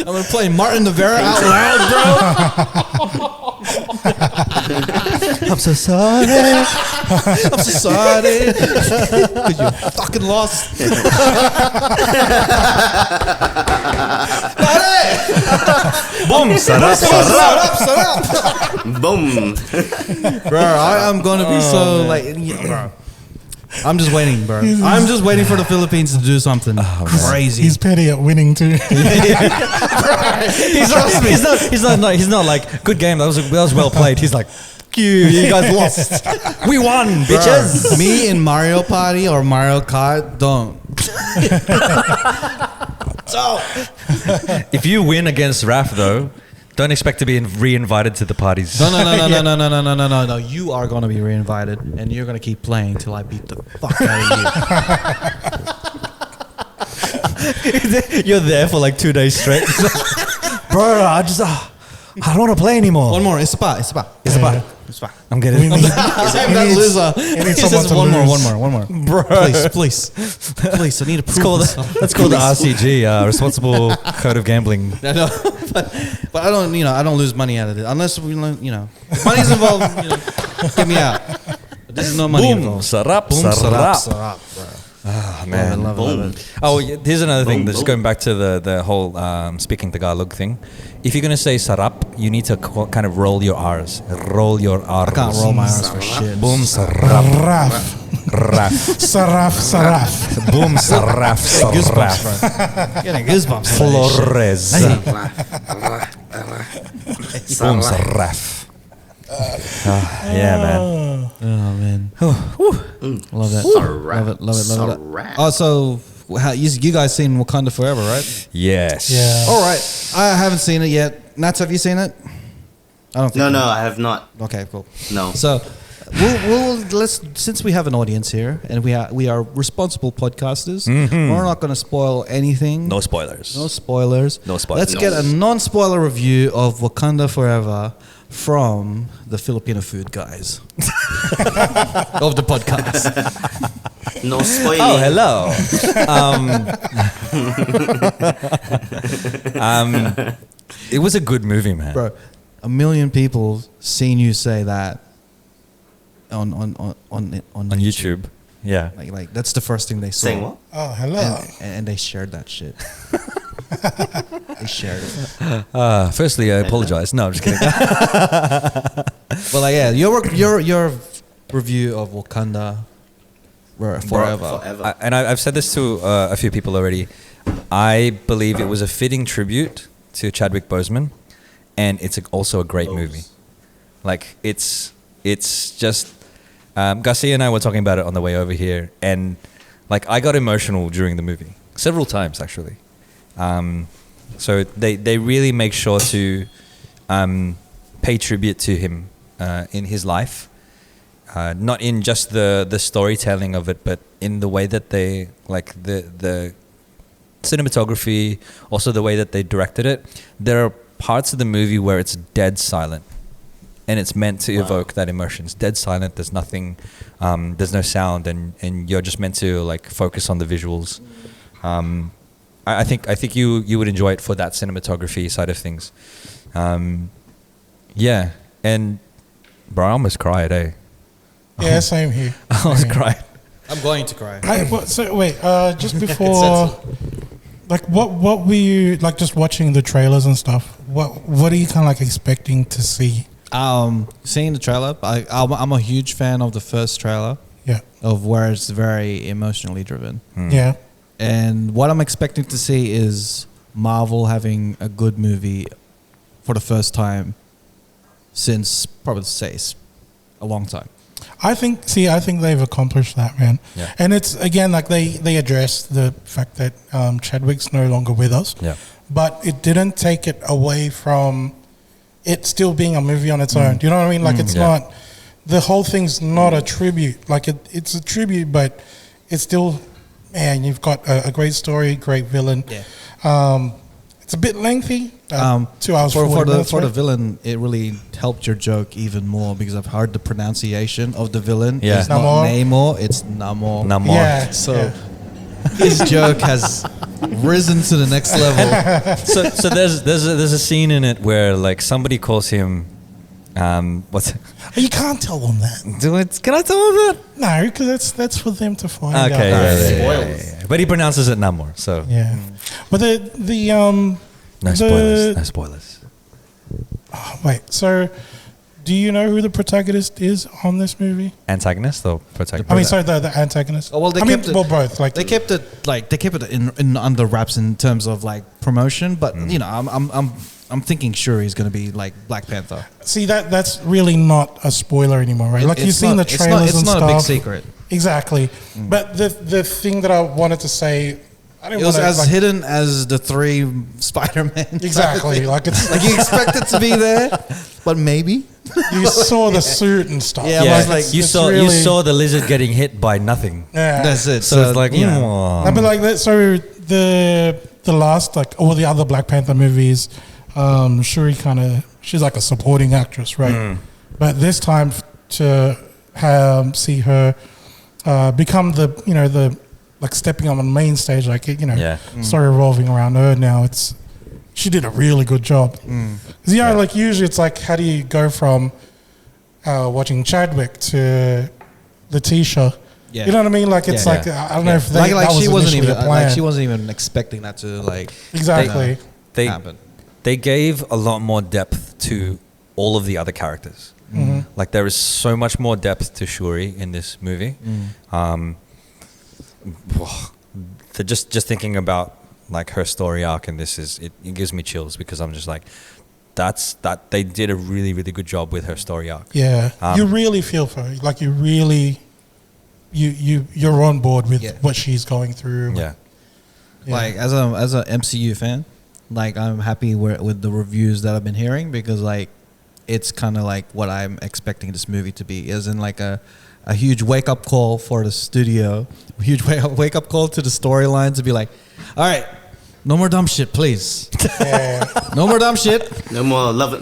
I'm gonna play Martin Rivera out loud, bro. I'm so sorry. I'm so sorry. Because you fucking lost. Boom, Sarap, Sarap. Boom. Bro, I am gonna be so like, bro. I'm just waiting, bro. I'm just waiting for the Philippines to do something crazy. He's petty at winning too. He's not like good game. That was well played. He's like, you guys lost. We won, Bro, bitches. me in Mario Party or Mario Kart, don't. So If you win against Raf though, don't expect to be re-invited to the parties. no. You are gonna be reinvited, and you're gonna keep playing till I beat the fuck out of you. You're there for like 2 days straight. Bro, I don't want to play anymore. One more. It's about. I'm getting We need- That loser. need He someone says to one more. lose. bro. Please. I need to prove myself. That's called the RCG, responsible code of gambling. I know, but I don't. I don't lose money out of it unless if money's involved. Get me out. But there's no money Boom, involved. Sarap, Boom, Sarap. sarap, bro. Oh, man. Love it. Oh, yeah, here's another thing. Boom, Just boom. going back to the whole speaking Tagalog thing. If you're gonna say sarap, you need to kind of roll your R's. Roll your R's. I can't roll my R's for shit. Boom, sarap, Raf. raf. Saraf. Boom, sarap, Goosebumps, sarap. bro. Getting goosebumps. Flores. Hey. Boom, saraf. Yeah, man. Oh man, love that. Love it. Sarap. Oh, so you guys seen Wakanda Forever, right? Yes. Yeah. All right, I haven't seen it yet. Nats, have you seen it? I don't think. No, I have not. Okay, cool. No. So, let's since we have an audience here and we are responsible podcasters, we're not going to spoil anything. No spoilers. No spoilers. No spoilers. Let's get a non-spoiler review of Wakanda Forever from the Filipino food guys of the podcast. No spoiling. Oh, hello. It was a good movie, man. Bro, 1 million people seen you say that on On YouTube. Yeah. Like that's the first thing they saw. Saying what? Oh, hello. And they shared that shit. They shared it. Firstly, I apologize. No, I'm just kidding. But like, yeah, your review of Wakanda Forever. Forever. I've said this to a few people already. I believe it was a fitting tribute to Chadwick Boseman, and it's also a great movie. Like it's just Garcia and I were talking about it on the way over here, and like I got emotional during the movie several times actually. So they really make sure to pay tribute to him in his life. Not in just the storytelling of it, but in the way that they like the cinematography, also the way that they directed it. There are parts of the movie where it's dead silent, and it's meant to evoke that emotion. It's dead silent. There's nothing. There's no sound, and you're just meant to like focus on the visuals. I think you would enjoy it for that cinematography side of things. Yeah, and bro, I almost cried, eh? Yeah, same here. I almost cried. I'm going to cry. So wait, just before, like, what were you like? Just watching the trailers and stuff. What are you kind of like expecting to see? Seeing the trailer, I'm a huge fan of the first trailer. Yeah. Of where it's very emotionally driven. Yeah. And what I'm expecting to see is Marvel having a good movie for the first time since probably say a long time. I think they've accomplished that, man. Yeah. And it's again like they address the fact that Chadwick's no longer with us. Yeah. But it didn't take it away from it still being a movie on its own. Do you know what I mean? Like it's not, the whole thing's not a tribute. Like it's a tribute, but it's still, man, you've got a great story, great villain. Yeah. It's a bit lengthy. 2 hours for minutes, the right? villain, it really helped your joke even more because I've heard the pronunciation of the villain. Yeah. It's not Namor, it's Namor. Namor. Yeah. So his joke has risen to the next level. So there's a scene in it where like somebody calls him what's You can't tell them that. can I tell him that? No, because that's for them to find out. Okay, yeah. But he pronounces it Namor, so Yeah. But no spoilers. No spoilers. wait, so do you know who the protagonist is on this movie? Antagonist or protagonist? I mean, sorry, the antagonist. Oh, well, they kept it, both. Like they kept it in under wraps in terms of like promotion, but you know, I'm thinking Shuri's going to be like Black Panther. See, that's really not a spoiler anymore, right? Like you've seen the trailers and stuff. It's not a big secret. Exactly. But the thing that I wanted to say, It was as hidden as the 3 Spider-Man. Exactly. Like it's like you expect it to be there, but maybe you saw the suit and stuff. Yeah, Yeah, like, you saw the lizard getting hit by nothing. Yeah. that's it. So it's like, you know, No, but like that, so the last like all the other Black Panther movies, Shuri she's like a supporting actress, right? But this time to see her become the like stepping on the main stage, like story revolving around her now. She did a really good job. Like usually it's like, how do you go from watching Chadwick to Letitia? Yeah. You know what I mean? Like it's like I don't know if that was she wasn't initially even a plan. like she wasn't even expecting that to like Exactly. happen. They gave a lot more depth to all of the other characters. Like there is so much more depth to Shuri in this movie. Just thinking about like her story arc, and it gives me chills because I'm just like, they did a really, really good job with her story arc. Yeah, you really feel for her. Like you really, you're on board with what she's going through. Yeah. Like as a MCU fan, like I'm happy with the reviews that I've been hearing because like it's kind of like what I'm expecting this movie to be, is in like a huge wake up call for the studio, a huge wake up call to the storyline to be like, all right, no more dumb shit, please. No more dumb shit. No more love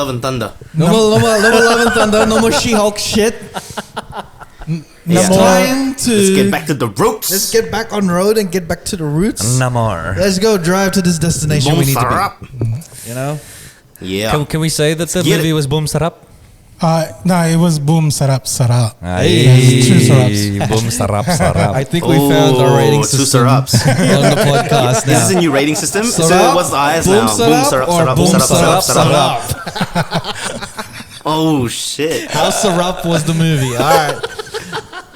and thunder. No more Love and Thunder. No more She-Hulk shit. No more. Time to Let's get back to the roots. Let's get back on road and get back to the roots. Namor. Let's go drive to this destination we need Sarap. to be. You know? Yeah. Can we say that the movie was Boom Sarap? No, it was Boom Sarap Sarap. Hey. Two Saraps. Boom Sarap Sarap. I think we found our rating 2 system Saraps. on the podcast This is now. a new rating system. So Sarap, what's the highest Boom now? Sarap or Boom Sarap Sarap? Oh shit. How Sarap was the movie? All right.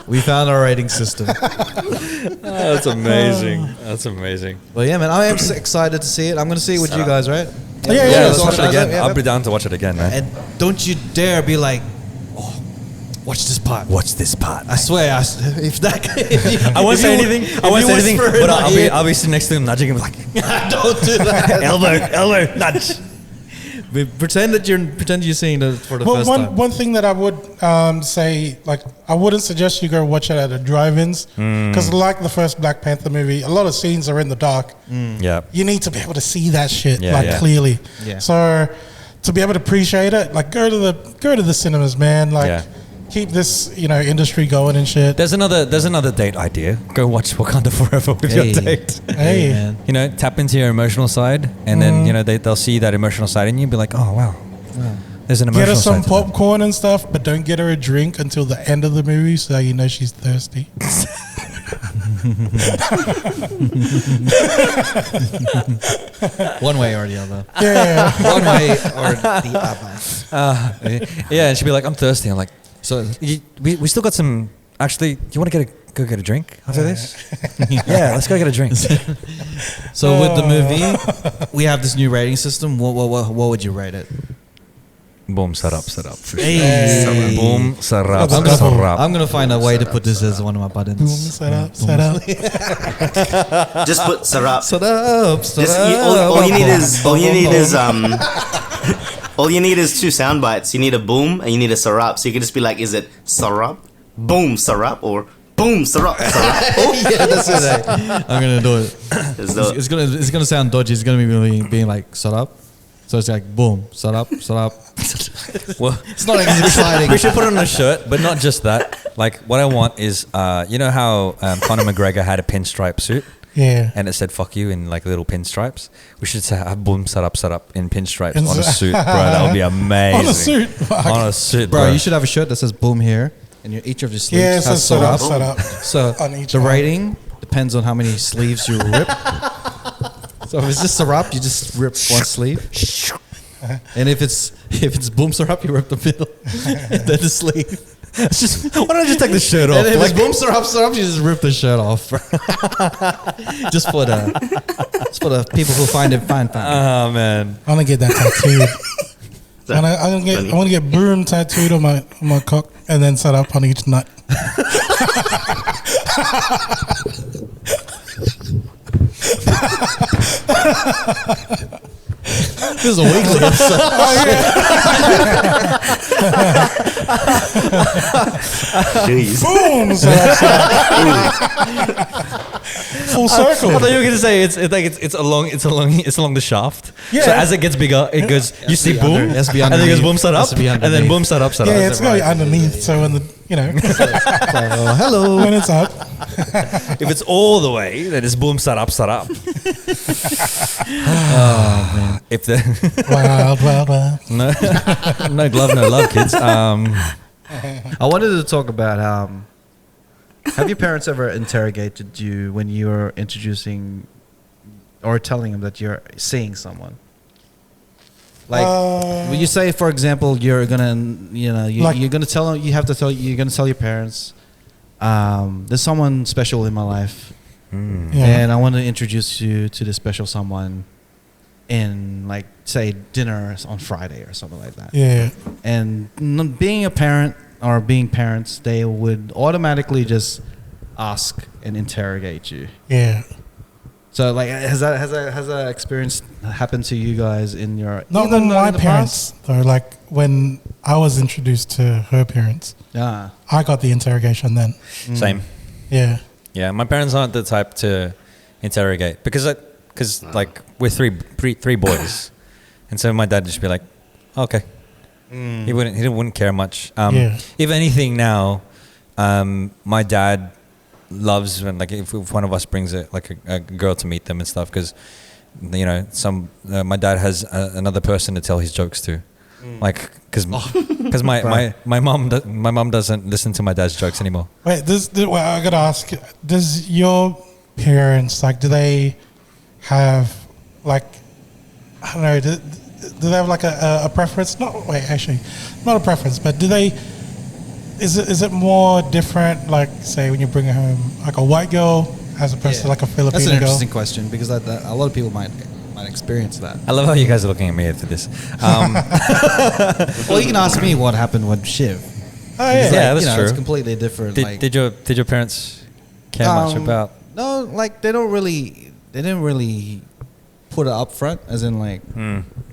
We found our rating system. That's amazing. That's amazing. But yeah, man, I am excited to see it. I'm going to see it with you guys, right? Yeah, Let's watch it again. Yeah, I'll be down to watch it again, man. And don't you dare be like, oh, watch this part. Watch this part. I swear, I won't say anything. I won't say anything. But I'll be sitting next to him, nudging him like, don't do that. elbow, nudge. Pretend you're seeing it for the first time. One thing that I would say, like, I wouldn't suggest you go watch it at a drive-ins because, like the first Black Panther movie, a lot of scenes are in the dark. Yeah. You need to be able to see that shit clearly. Yeah. So to be able to appreciate it, like go to the cinemas, man. Like keep this industry going and shit. There's another date idea. Go watch Wakanda Forever with your date. Hey, man. Tap into your emotional side, and then they'll see that emotional side in you. And be like, oh wow, there's an emotional get her some side to that. popcorn and stuff, but don't get her a drink until the end of the movie, so you know she's thirsty. One way or the other. Yeah. One way or the other. And she'd be like, I'm thirsty. I'm like, so we still got some. Actually, do you want to go get a drink after this? Yeah, let's go get a drink. So with the movie, we have this new rating system. What would you rate it? Boom, sarap. For sure. Hey. Boom, sarap. I'm gonna find a way to put this as one of my buttons. Boom, set up. Just put Sarap. Sarap. All you need is two sound bites. You need a boom and you need a Sarap. So you can just be like, is it Sarap? Boom, Sarap, or boom, Sarap. Yeah, that's it. I'm gonna do it. It's gonna sound dodgy. It's gonna be really being like sarap. So it's like boom, sarap. Well, It's not like it's exciting. we should put it on a shirt, but not just that. Like, what I want is, you know how Conor McGregor had a pinstripe suit? Yeah. And it said "fuck you" in like little pinstripes. We should say "boom, sarap" in pinstripes on a suit, bro. That would be amazing. On a suit. Fuck. On a suit, Bro, you should have a shirt that says boom here, and each of your sleeves Yeah, it has says sarap. set up. So On each the arm. rating depends on how many sleeves you rip. So if it's just sarap, you just rip one sleeve. And if it's boom sarap, you rip the middle. And then the sleeve. It's just, why don't I just take the shirt off? And if Like, it's boom sarap, you just rip the shirt off. just for the people who find it fine. oh man, I want to get that tattooed. I want to get boom tattooed on my cock and then set up on each nut. This is a weekly episode. Jeez. Boom! Set up. Full circle. I thought you were gonna say it's along the shaft. Yeah. So as it gets bigger, it goes. You see boom, It has to be and then it goes boom, underneath. sarap, Has to be and then underneath. boom, sarap. Yeah, it's going to be underneath. So when Hello. when it's up, If it's all the way, then it's boom, sarap. Oh man. If the wild. no glove, no love, kids. I wanted to talk about have your parents ever interrogated you when you were introducing or telling them that you're seeing someone? Like, when you say, for example, you're gonna, you're gonna tell them, you're gonna tell your parents, there's someone special in my life, and I want to introduce you to this special someone in, like, say, dinner on Friday or something like that. Yeah. And being a parent or being parents, they would automatically just ask and interrogate you. Yeah. So, like, has that experience happened to you guys in your Not even when my in the parents, though. Like, when I was introduced to her parents, past? I got the interrogation then. Same. Yeah. Yeah, my parents aren't the type to interrogate because like we're three boys, and so my dad would just be like, okay. He wouldn't care much. If anything, now, my dad loves when, like, if one of us brings a girl to meet them and stuff, because my dad has another person to tell his jokes to, like, because my mom doesn't listen to my dad's jokes anymore. Wait, I gotta ask, does your parents, like, do they have, like, I don't know, do they have like a preference? Not a preference, but do they? Is it more different? Like, say, when you bring home like a white girl as opposed to like a Filipino That's an girl. interesting question because a lot of people might experience that. I love how you guys are looking at me for this. Well, you can ask me what happened with Shiv. Oh yeah. Yeah, that's true. It's completely different. Did your parents care much about? No, like they didn't really put it up front, as in like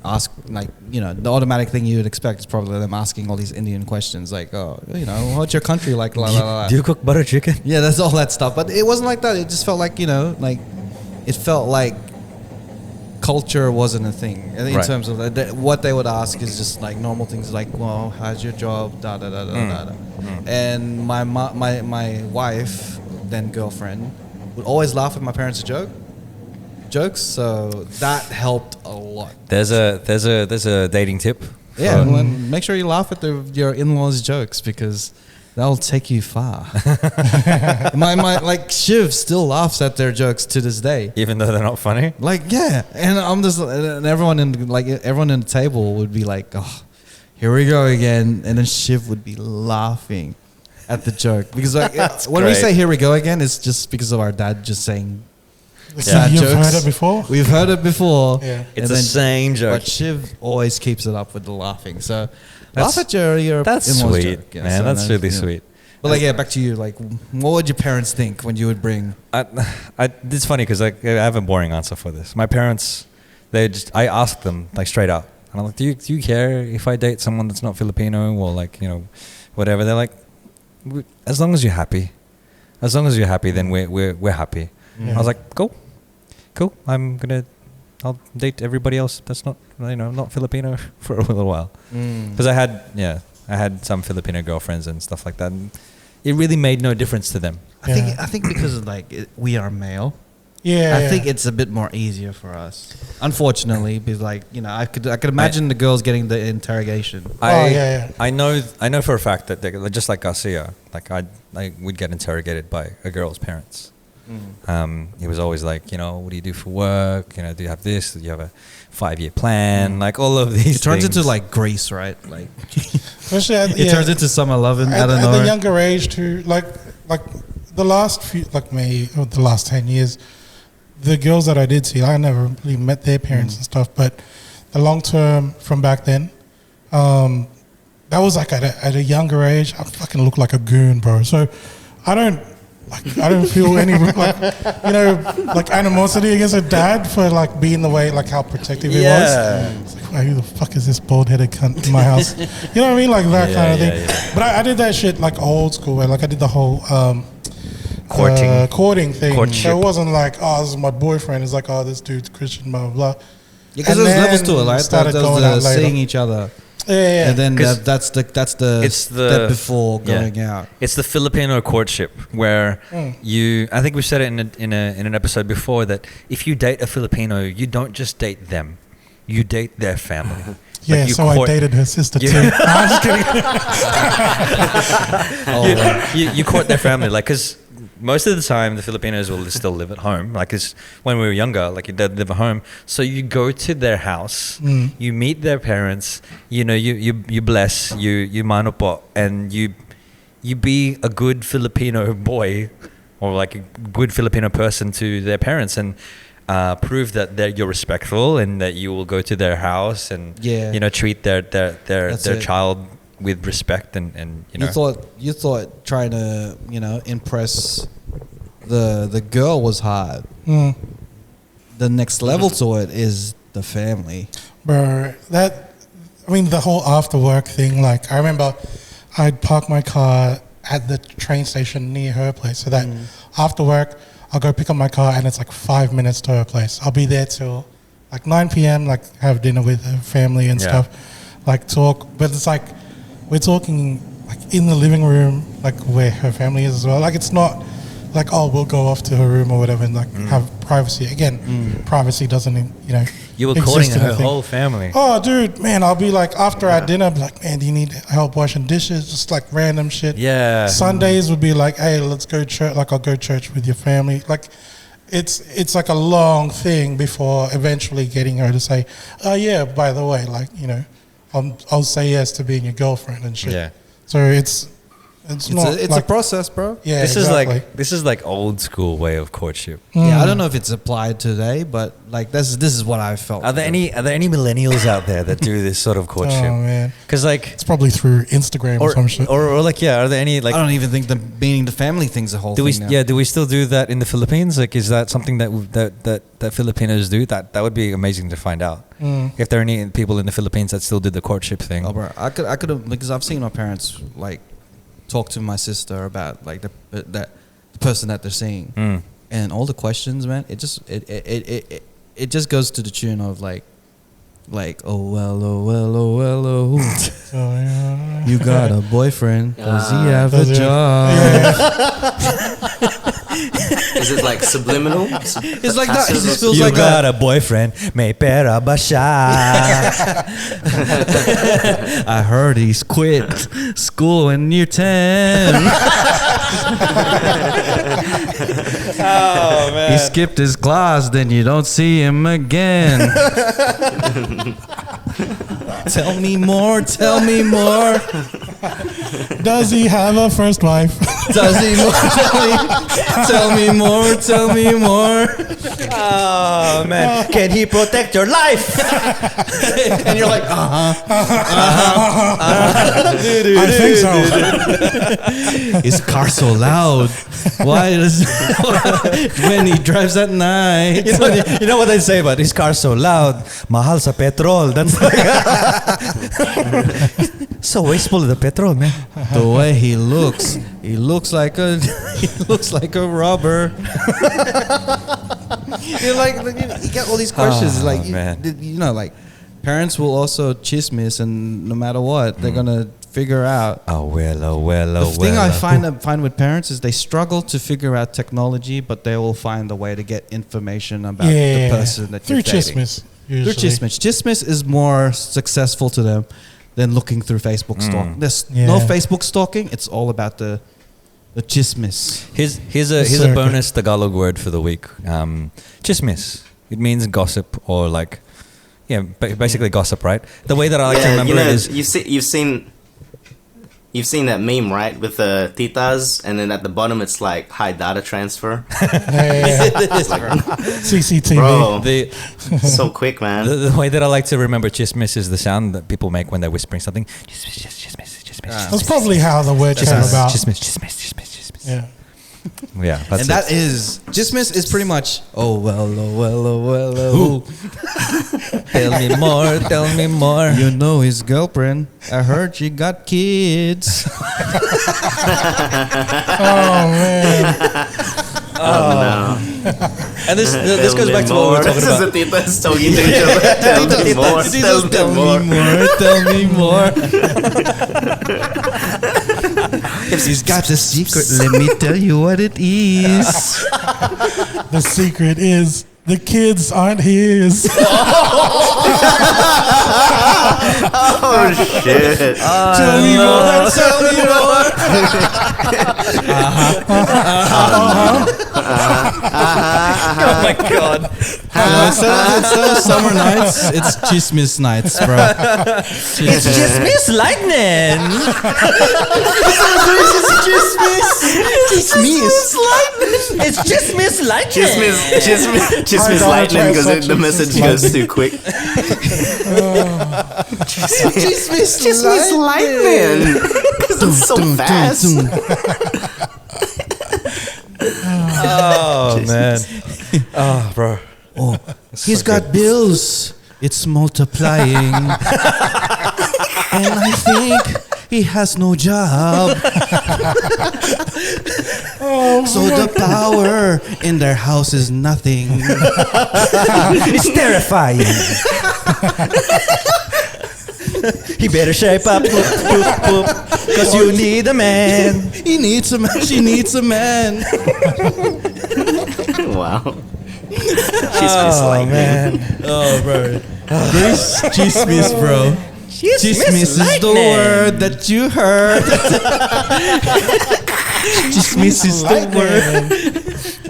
ask, like, you know, the automatic thing you would expect is probably them asking all these Indian questions like, oh, you know, what's your country like? La, la, la. Do you cook butter chicken? Yeah, that's all that stuff. But it wasn't like that. It just felt like, you know, like it felt like culture wasn't a thing in Right. terms of what they would ask is just like normal things like, well, how's your job? Da da da da da. Da. And my wife, then girlfriend, would always laugh at my parents' jokes, so that helped a lot. There's a dating tip. Yeah, well, make sure you laugh at your in-laws' jokes because that'll take you far. my like Shiv still laughs at their jokes to this day, Even though they're not funny. like, yeah, and I'm just, and everyone in the table would be like, oh, here we go again, and then Shiv would be laughing at the joke because like when we great. say here we go again, it's just because of our dad just saying You've jokes. heard it before. We've heard it before. Yeah. It's And the then- same joke. But Shiv always keeps it up with the laughing. So That's- laugh at your That's in-laws sweet, joke. Yeah, man. so That's really yeah. sweat. But like, yeah, back to you. Like, what would your parents think when you would bring? It's funny because like, I have a boring answer for this. My parents, I asked them like straight up, and I'm like, do you care if I date someone that's not Filipino or like, you know, whatever? They're like, as long as you're happy, then we're happy. Yeah. I was like, cool. I'll date everybody else that's not, you know, not Filipino for a little while. Because I had some Filipino girlfriends and stuff like that. And it really made no difference to them. I think because of like we are male. Yeah. I think it's a bit more easier for us. Unfortunately, because like, you know, I could imagine the girls getting the interrogation. I know for a fact that they're just like Garcia. Like we'd get interrogated by a girl's parents. He was always like, you know, what do you do for work? You know, do you have this? Do you have a 5-year plan? Like all of these. It turns things. into like Grease, right? Like Especially it turns into Summer Lovin'. I at don't at know. the younger age too. Like the last few, like me, or the last 10 years, the girls that I did see, I never really met their parents and stuff. But the long term from back then, that was like at a younger age. I fucking look like a goon, bro. So I don't feel any like, you know, like animosity against a dad for like being the way, like how protective he was. It's like, wow, who the fuck is this bald headed cunt in my house? You know what I mean, like that kind of thing. Yeah. But I did that shit like old school, where like I did the whole courting thing. Courtship. So it wasn't like, oh, this is my boyfriend. It's like, oh, this dude's Christian, blah blah blah. Because And there's levels then to it, right? started There's going the out later. seeing each other. Yeah. And then 'Cause that's the it's the- step before yeah. going out. It's the Filipino courtship where I think we said it in an episode before that if you date a Filipino, you don't just date them, you date their family. Yeah, you so I court- dated her sister You- too. No, I'm just kidding. you court their family, like, because most of the time the Filipinos will still live at home. Like, 'cause when we were younger, like they'd live at home. So you go to their house, you meet their parents, you know, you bless, you manopo, and you be a good Filipino boy or like a good Filipino person to their parents and prove that you're respectful and that you will go to their house and Yeah. you know, treat their That's it. child with respect and you know. You thought trying to, you know, impress the girl was hard. The next level to it is the family. Bro, the whole after work thing, like I remember I'd park my car at the train station near her place so that after work I'll go pick up my car and it's like 5 minutes to her place. I'll be there till like 9 p.m, like have dinner with her family and stuff, like talk. But it's like we're talking like in the living room, like where her family is as well. Like it's not like, oh, we'll go off to her room or whatever and like have privacy. Again, privacy doesn't, you know, You were exist courting in a her thing. whole family. Oh, dude, man, I'll be like, after our dinner, I'll be like, man, do you need help washing dishes? Just like random shit. Yeah. Sundays would be like, hey, let's go church. Like, I'll go church with your family. Like, it's like a long thing before eventually getting her to say, oh, yeah, by the way, like, you know, I'll say yes to being your girlfriend and shit. Yeah. So it's It's a process, bro. Yeah, This exactly. is like old school way of courtship. Yeah, I don't know if it's applied today, but like this is what I felt. Are there any millennials out there that do this sort of courtship? Oh man, Because like it's probably through Instagram or some shit. or like are there any like I don't even think the meaning the family thing's a whole do we thing now. do we still do that in the Philippines? Like is that something that Filipinos do? That would be amazing to find out. If there are any people in the Philippines that still do the courtship thing. Oh, bro, I could have, because I've seen my parents like talk to my sister about like the person that they're seeing, and all the questions, man. It just goes to the tune of like oh well, you got a boyfriend? Does he have a job? Is it like subliminal? It's like that. It just feels You like got a boyfriend, may pera ba siya? I heard he's quit school in year 10. Oh man. He skipped his class, then you don't see him again. Tell me more, tell me more. Does he have a first wife? Does he tell me more, tell me more. Oh man, can he protect your life? And you're like, I think so. his car so loud. Why does when he drives at night? You know what they say about his car so loud? Mahal sa petrol. That's like so wasteful of the petrol, man. The way he looks like a robber. You're like you get all these questions, Oh, like man. you know, like parents will also chismis, and no matter what, they're gonna figure out. Oh well. The thing I find with parents is they struggle to figure out technology, but they will find a way to get information about the person that through you're dating. Chismis. Usually. Through Chismis. Chismis is more successful to them than looking through Facebook stalking. There's Yeah. no Facebook stalking. It's all about the Chismis. Here's a Circuit. bonus Tagalog word for the week. Chismis. It means gossip or like, basically gossip, right? The way that I like to remember it is You've seen that meme, right? With the titas, and then at the bottom it's like high data transfer. CCTV. Bro, the so quick, man. the way that I like to remember chismis is the sound that people make when they're whispering something. Chismis. That's probably how the word came about. Chismis. Yeah. Yeah, that's And that is Chismis is pretty much oh. Tell me more. You know his girlfriend. I heard she got kids. Oh man. No. And this goes back to what we were talking This about. is the titas talking to each other. Tell me more. Tell me more. Tell me more. He's got a secret. Let me tell you what it is. The secret is the kids aren't his. Oh shit. Tell me more. Tell me more. Oh my god. Instead of summer nights, it's Chismis nights, bro. It's Chismis lightning. It's Chismis lightning. Chismis lightning because the message goes too quick. Chismis lightning. Because it's so fast. Oh man. Oh bro. Oh, he's got bills. It's multiplying. And I think he has no job. So the power in their house is nothing. It's terrifying. He better shape up, because you need a man. He needs a man. She needs a man. Wow. Chismis lightning. Man. Oh, bro. Chismis, bro. Chismis is the word that you heard. Chismis is the word.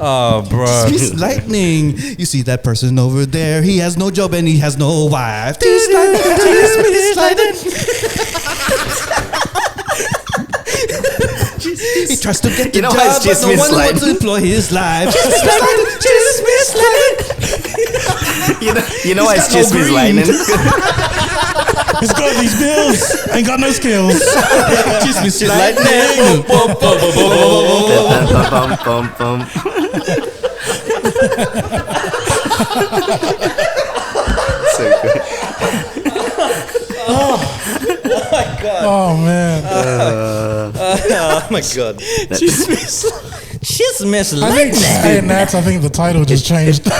Oh, bro. Chismis lightning. You see that person over there? He has no job and he has no wife. Chismis lightning. tries to get the You know job, why it's but no Chismis one Lightning? wants to employ his life. You know why it's got no Chismis green. Lightning? He's got these bills, ain't got no skills. Chismis Lightning. Bum, bum, bum. So good. Oh man, Oh my god. Chismis I think saying that, I think the title just changed. I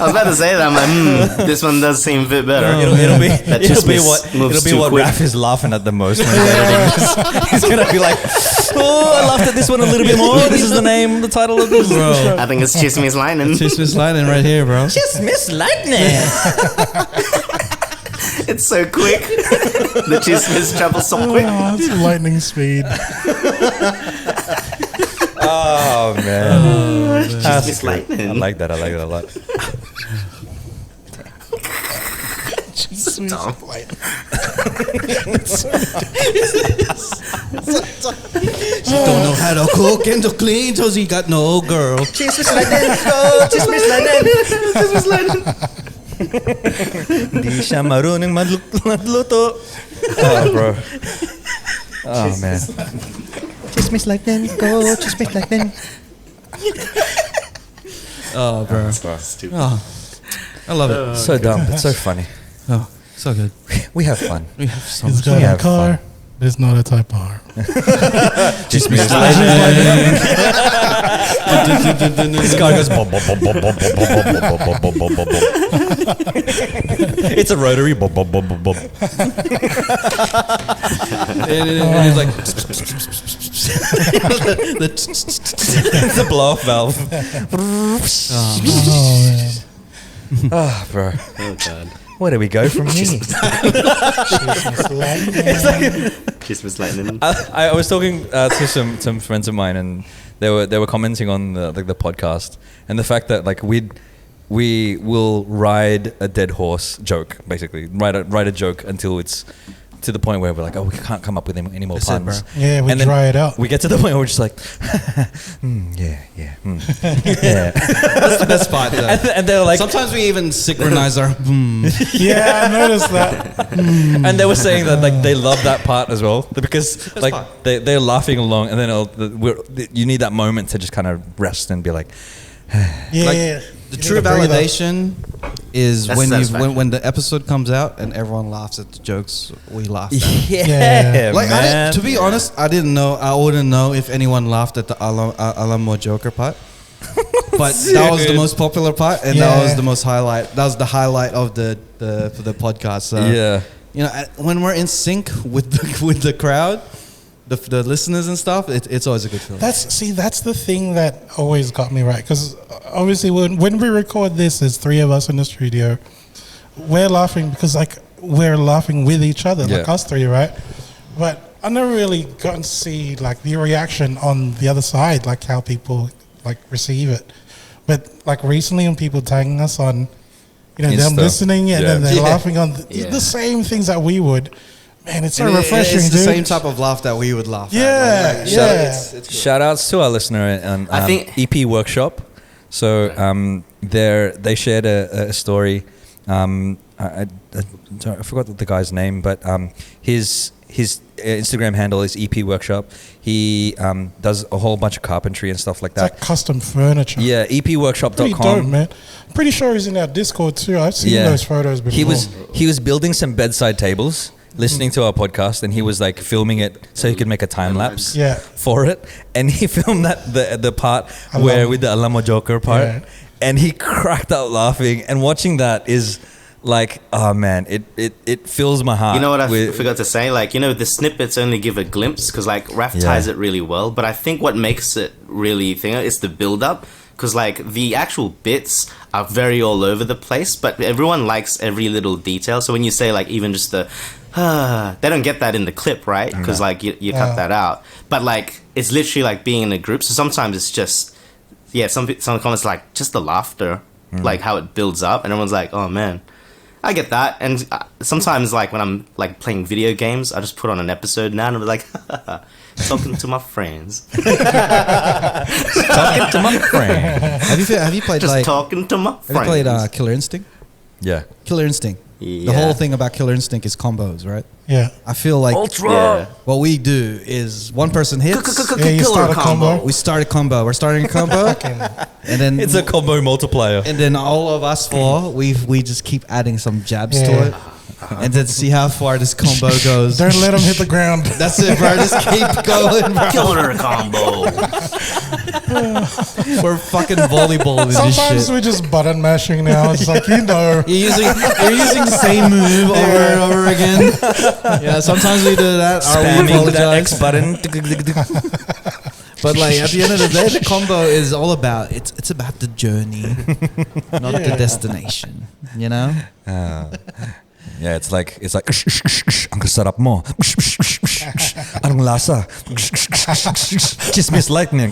was about to say that. I'm like, this one does seem a bit better. It'll be That it'll be Chismis what moves too quick. Raph is laughing at the most when he's editing this. He's gonna be like, oh, I laughed at this one a little bit more. This is the title of this. Bro. I think it's Chismis Lightning. Chismis Lightning right here, bro. Chismis Lightning. It's so quick. The Chismis travel so quick. Oh, it's lightning speed. Oh man. That's Chismis good. Lightning. I like that a lot. Dumb. She don't know how to cook and to clean, so she got no girl. Chismis Lightning. Oh, Chismis Lightning. Chismis Lightning. Di siya marunong magluto. Oh, bro. Oh, man. Chismis Lightning. Go, Chismis Lightning. Oh, bro. Stupid. Oh, I love it. So dumb, but so funny. Oh, so good. We have fun. We have so He's much. got We a have car. fun. There's not a type R. Chismis Lightning. This car goes bob, bob, bob, bob, bob, bob, bob, bob, bob, bob, bob, bob, bob. It's a rotary bob, bob, bob, bob, bob. And it's like It's a blow-off valve. Oh man. Ah, bro. Oh god. Where do we go from here? Chismis Lightning. I was talking to some friends of mine, and they were commenting on the podcast and the fact that like we will ride a dead horse joke, basically ride a joke until it's to the point where we're like, oh, we can't come up with any more That's it, puns. bro. Yeah, we And then dry it out. We get to the point where we're just like, yeah, yeah. that's the best part. Though. And they're like, Sometimes we even synchronize our. Yeah, I noticed that. and they were saying that like they love that part as well because like fine. they're laughing along, and then you need that moment to just kind of rest and be like, Yeah, Like, yeah. The You true need to breathe up. validation is That's when satisfaction. when the episode comes out and everyone laughs at the jokes we laughed at. yeah, Like man. to be honest, I didn't know. I wouldn't know if anyone laughed at the Alamo Joker part. But that was the most popular part, and that was Yeah. the most highlight. That was the highlight of the podcast. So, Yeah. you know, when we're in sync with the crowd, the listeners and stuff, it's always a good feeling. That's the thing that always got me right, because obviously when we record this, there's three of us in the studio. We're laughing because like we're laughing with each other, like Yeah. us three, right? But I never really gotten to see like the reaction on the other side, like how people like receive it. But like recently, when people tagging us on, you know, them Insta. listening and Yeah. then they're Yeah. laughing on the same things that we would. Man, it's so And refreshing, It's the dude. same type of laugh that we would laugh Yeah, at. yeah. It's good. Shout outs to our listener on I think- EP Workshop. So they shared a story. I forgot the guy's name, but his Instagram handle is EP Workshop. He does a whole bunch of carpentry and stuff like It's that. like custom furniture. Yeah, Pretty dope, epworkshop.com. man. Pretty sure he's in our Discord too. I've seen those photos before. He was building some bedside tables, listening to our podcast, and he was like filming it so he could make a time lapse Yeah. for it. And he filmed that the part Alamo. with the Alamo Joker part, Yeah. and he cracked out laughing. And watching that is like, oh man, it fills my heart. You know what I with- forgot to say? Like, you know, the snippets only give a glimpse because, like, Raph Yeah. ties it really well. But I think what makes it really is the build up because, like, the actual bits are very all over the place, but everyone likes every little detail. So when you say, like, even just the, they don't get that in the clip, right? Because, like, you cut that out. But, like, it's literally like being in a group. So sometimes it's just, some comments like just the laughter, like how it builds up, and everyone's like, oh man. I get that, and sometimes like when I'm like playing video games, I just put on an episode now and I'm like, talking to my friends. Talking to my friend. Have you played Just like? talking to my Have you friends. played Killer Instinct? Yeah. Killer Instinct. The whole thing about Killer Instinct is combos, right? Yeah. I feel like Yeah. what we do is one person hits. Yeah, you start a combo. We start a combo. We're starting a combo, and then It's a combo multiplier. and then all of us four, we just keep adding some jabs Yeah. to it, and then see how far this combo goes. Don't let them hit the ground. That's it, bro. Just keep going, bro. Killer combo. We're fucking volleyballing this Sometimes shit. we're just button mashing now. It's like, you know. You're using the same move over and over again. Yeah, sometimes we do that. We Spamming that X apologize. button. But like at the end of the day, the combo is all about it's about the journey, not the destination. You know. Yeah, it's like ang sarap mo. Anong lasa? Chismis lightning.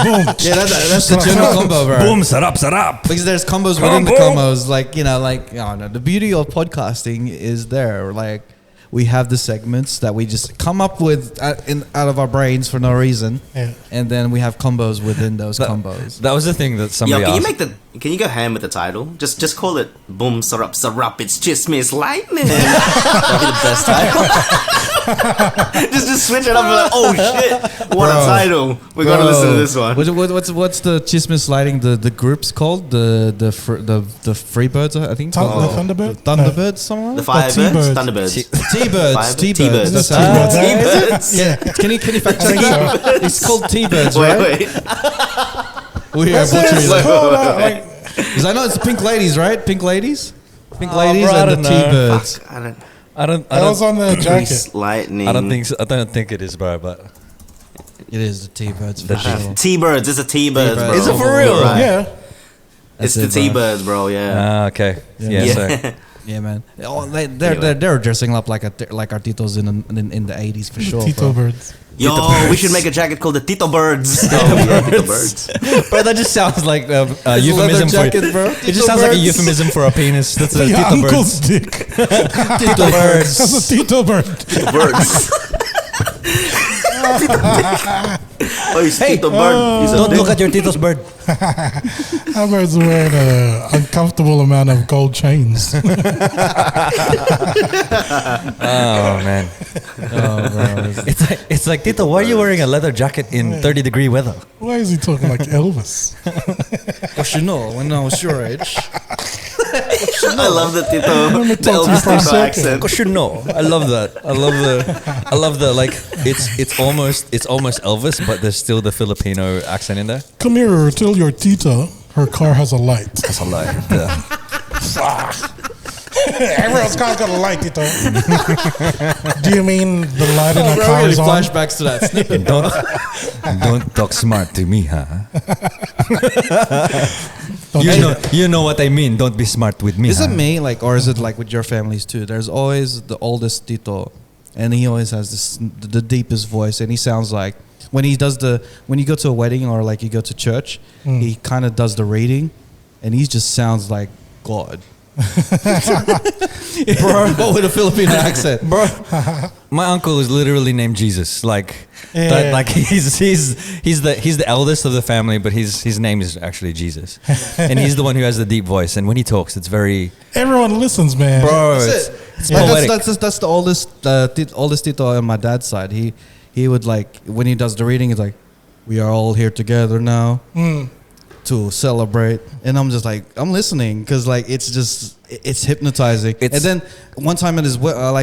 Boom. Yeah, that's the general combo, bro. Boom, sarap. Because there's combos within the combos, like the beauty of podcasting is there. Like we have the segments that we just come up with out of our brains for no reason, Yeah. and then we have combos within those combos. That was the thing that Yo, somebody asked. can you go ham with the title? Just call it Boom Sarap Sarap. It's Chismis Lightning. That'd be the best title. just switch it up and like, oh shit, what a title. We gotta listen to this one. What's the Chismis lighting? The group's called the Freebirds, I think. The Thunderbird? Thunderbirds, somewhere. The Firebirds, T-Birds. Thunderbirds. T-Birds. That's how T-Birds. Yeah. Can you fact check that? It's called T-Birds, right? Wait. We are butchering It's that. called, like, Because I know it's Pink Ladies, right? Pink Ladies? Pink Oh, Ladies bro, I and the don't know. T-Birds. I don't. that was on the jacket. Grease Lightning. I don't think it is, bro. But It is the T-Birds for sure. T-Birds. It's a T-Birds, bro. T-Birds. Is it for real? Right. Yeah. It's That's the it, bro. T-Birds, bro. Yeah. okay. Yeah. Yeah. So Yeah, man. Oh, they're dressing up like our Titos in the 80s for sure. Tito bro. birds. Yo, we should make a jacket called the Tito Birds. Tito Birds. bro, that just sounds like a Leather euphemism jacket, for bro. it. Just sounds like a euphemism for a penis. That's a Your Tito uncle's birds. dick. Tito birds. That's a Tito bird. Tito Birds. Oh, he's Hey, Tito Bird. He's a Don't dick. look at your Tito's bird. That bird's wearing an uncomfortable amount of gold chains. Oh man. Oh, bro. It's like Tito, why are you wearing a leather jacket in 30-degree weather? Why is he talking like Elvis? Because you know, when I was your age, I love the Tito, the talk to you Elvis for a Tito second. accent. Cause you know, I love that. I love the like. It's almost Elvis, but there's still the Filipino accent in there. Come here, tell your Tita her car has a light. That's a lie. Everyone's car's got a light, Tito. Do you mean the light in oh, our bro, car really is on? flashbacks to that snippet. Don't talk smart to me, huh? Don't You know what I mean. Don't be smart with me. Is it huh? me, like, or is it like with your families too? There's always the oldest Tito, and he always has the deepest voice, and he sounds like when you go to a wedding or like you go to church, he kind of does the reading, and he just sounds like God. Bro, but with a Filipino accent, Bro, my uncle is literally named Jesus. Like, Yeah. like he's the eldest of the family, but his name is actually Jesus, and he's the one who has the deep voice. And when he talks, it's very Everyone listens, man. bro. That's It's Like, poetic. that's the oldest Tito on my dad's side. He would like when he does the reading, he's like, "We are all here together now to celebrate," and I'm just like, I'm listening because like it's hypnotizing. And then one time at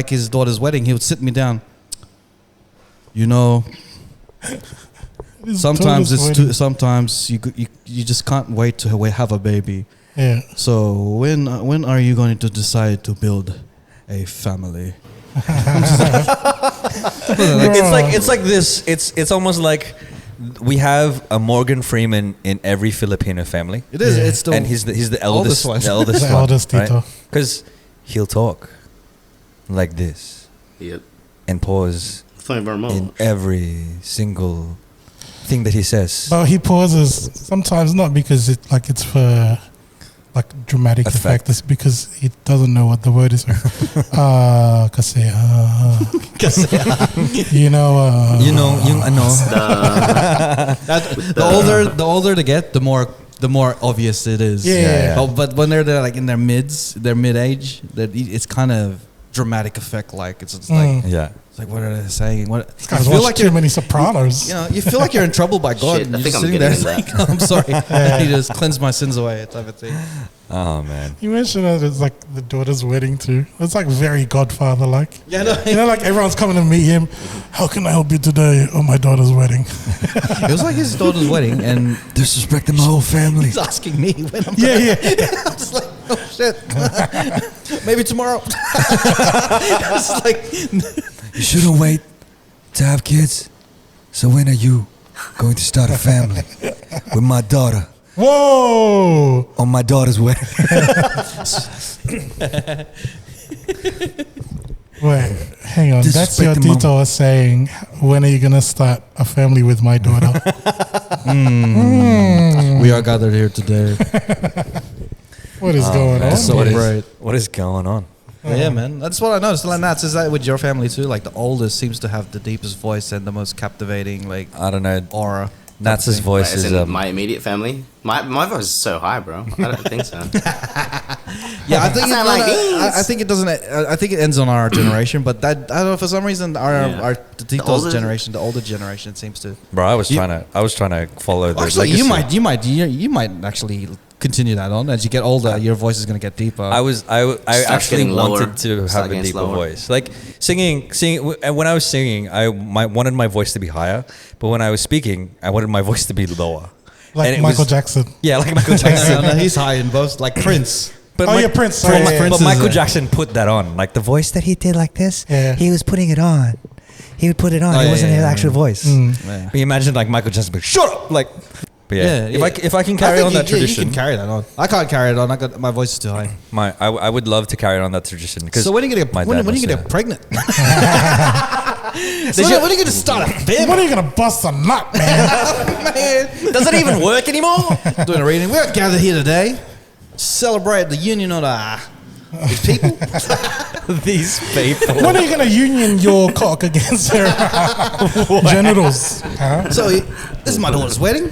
his daughter's wedding, he would sit me down. You know, sometimes sometimes you just can't wait to have a baby. Yeah. So when are you going to decide to build a family? It's like this. It's almost like we have a Morgan Freeman in every Filipino family. It is. Yeah. It's the And he's the eldest one. the eldest The one, eldest Tito. Because he'll talk like this Yep. and pause Thank you very much. in every single thing that he says. But he pauses sometimes not because it's for like dramatic effect is because he doesn't know what the word is. Kasi, you know, I know. The older they get, the more obvious it is. Yeah. But when they're like in their mid-age, it's kind of dramatic effect. Like it's just like it's like, what are they saying? What? Guys watch too many Sopranos. You know, you feel like you're in trouble by God. Shit, and I you're think just I'm sitting getting there in like, I'm sorry. I need to cleanse my sins away, type of thing. Oh man. You mentioned that it's like the daughter's wedding too. It's like very Godfather-like. Yeah, no, You know, like everyone's coming to meet him. How can I help you today on my daughter's wedding? it was like his daughter's wedding, and Disrespecting my whole family. he's asking me when I'm Yeah. I'm just like, oh shit. Maybe tomorrow. It's like, You shouldn't wait to have kids. So when are you going to start a family with my daughter Whoa! on my daughter's wedding? Wait, hang on. That's your Disrespecting tito was saying, when are you going to start a family with my daughter? we are gathered here today. What is going man. on? So What is- bright. What is going on? But yeah, man. That's what I noticed. Like, Nats, is that with your family too? Like the oldest seems to have the deepest voice and the most captivating, like, I don't know. aura. Nats's thing. voice As is in my immediate family. My voice is so high, bro. I don't think so. Yeah, I think Sound like these. I think it doesn't. I think it ends on our generation, but that I don't know, for some reason our the Tito's older- generation, the older generation seems to. bro. I was trying to follow the Actually, legacy. you might actually continue that on as you get older. Your voice is going to get deeper. I actually getting lower. wanted to Start have a getting deeper slower. voice. Like singing. When I was singing, wanted my voice to be higher, but when I was speaking, I wanted my voice to be lower. Like And it Michael was- Jackson. Yeah, like Michael Jackson. no, he's high in both, like Prince. But Oh, yeah, Prince. Sorry, yeah, yeah. But Prince Michael is Jackson put that on. Like the voice that he did like this, Yeah. he was putting it on. He would put it on. Oh, it yeah, wasn't yeah, his yeah. actual voice. Yeah. But you imagine like Michael Jackson, like, shut up! Like, but yeah, Yeah, if I can carry on that tradition, you can carry that on. I can't carry it on. My voice is too high. I would love to carry on that tradition. So when are you gonna when are you gonna get pregnant? When are you gonna start a family? When are you going to bust a nut, man? Does it even work anymore? Doing a reading. We're gathered here today to celebrate the union of these people. These people. When are you going to union your cock against their genitals? Huh? So this is my daughter's wedding.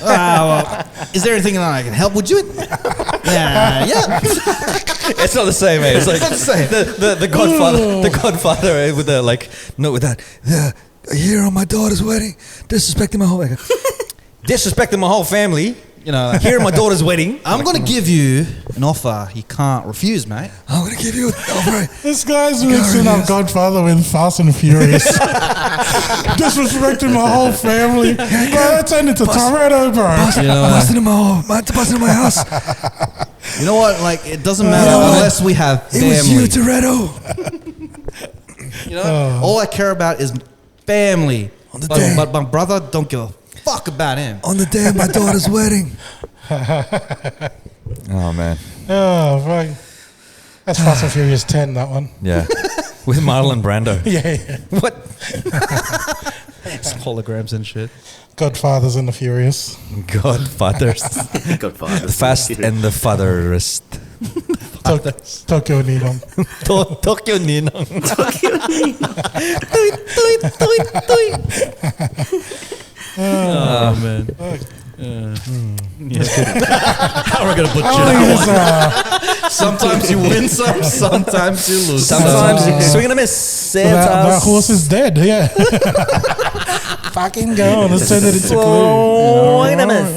Well, is there anything that I can help with you? Yeah. It's not the same, mate. It's like It's not the same. the Godfather, the Godfather with the like, no, with that. Here on my daughter's wedding, disrespecting my whole family. You know, like, Here at my daughter's wedding, I'm gonna give you an offer you can't refuse, mate. I'm gonna give you an offer. This guy's mixing up Godfather with Fast and Furious. Disrespecting my whole family. Bro, that turned into Toretto, bro. You know, busting in my house. you know what? Like, it doesn't matter unless we have It was family. you, Toretto. You know, all I care about is family. On the day. But my brother don't give a fuck about him. On the day of my daughter's wedding. Oh man. Oh, fuck. That's Fast and Furious 10, that one. Yeah. With Marlon Brando. Yeah. What? Holograms and shit. Godfathers and the Furious. Godfathers. Godfather. Fast and the fatherest. Tokyo Neon. Tokyo Ninong. Oh man. How are we gonna butcher I think it's, Sometimes you win some, sometimes you lose. Sometimes swing and a miss. that horse is dead, yeah. Fucking go. Let's turn it into glue. Swing and a miss.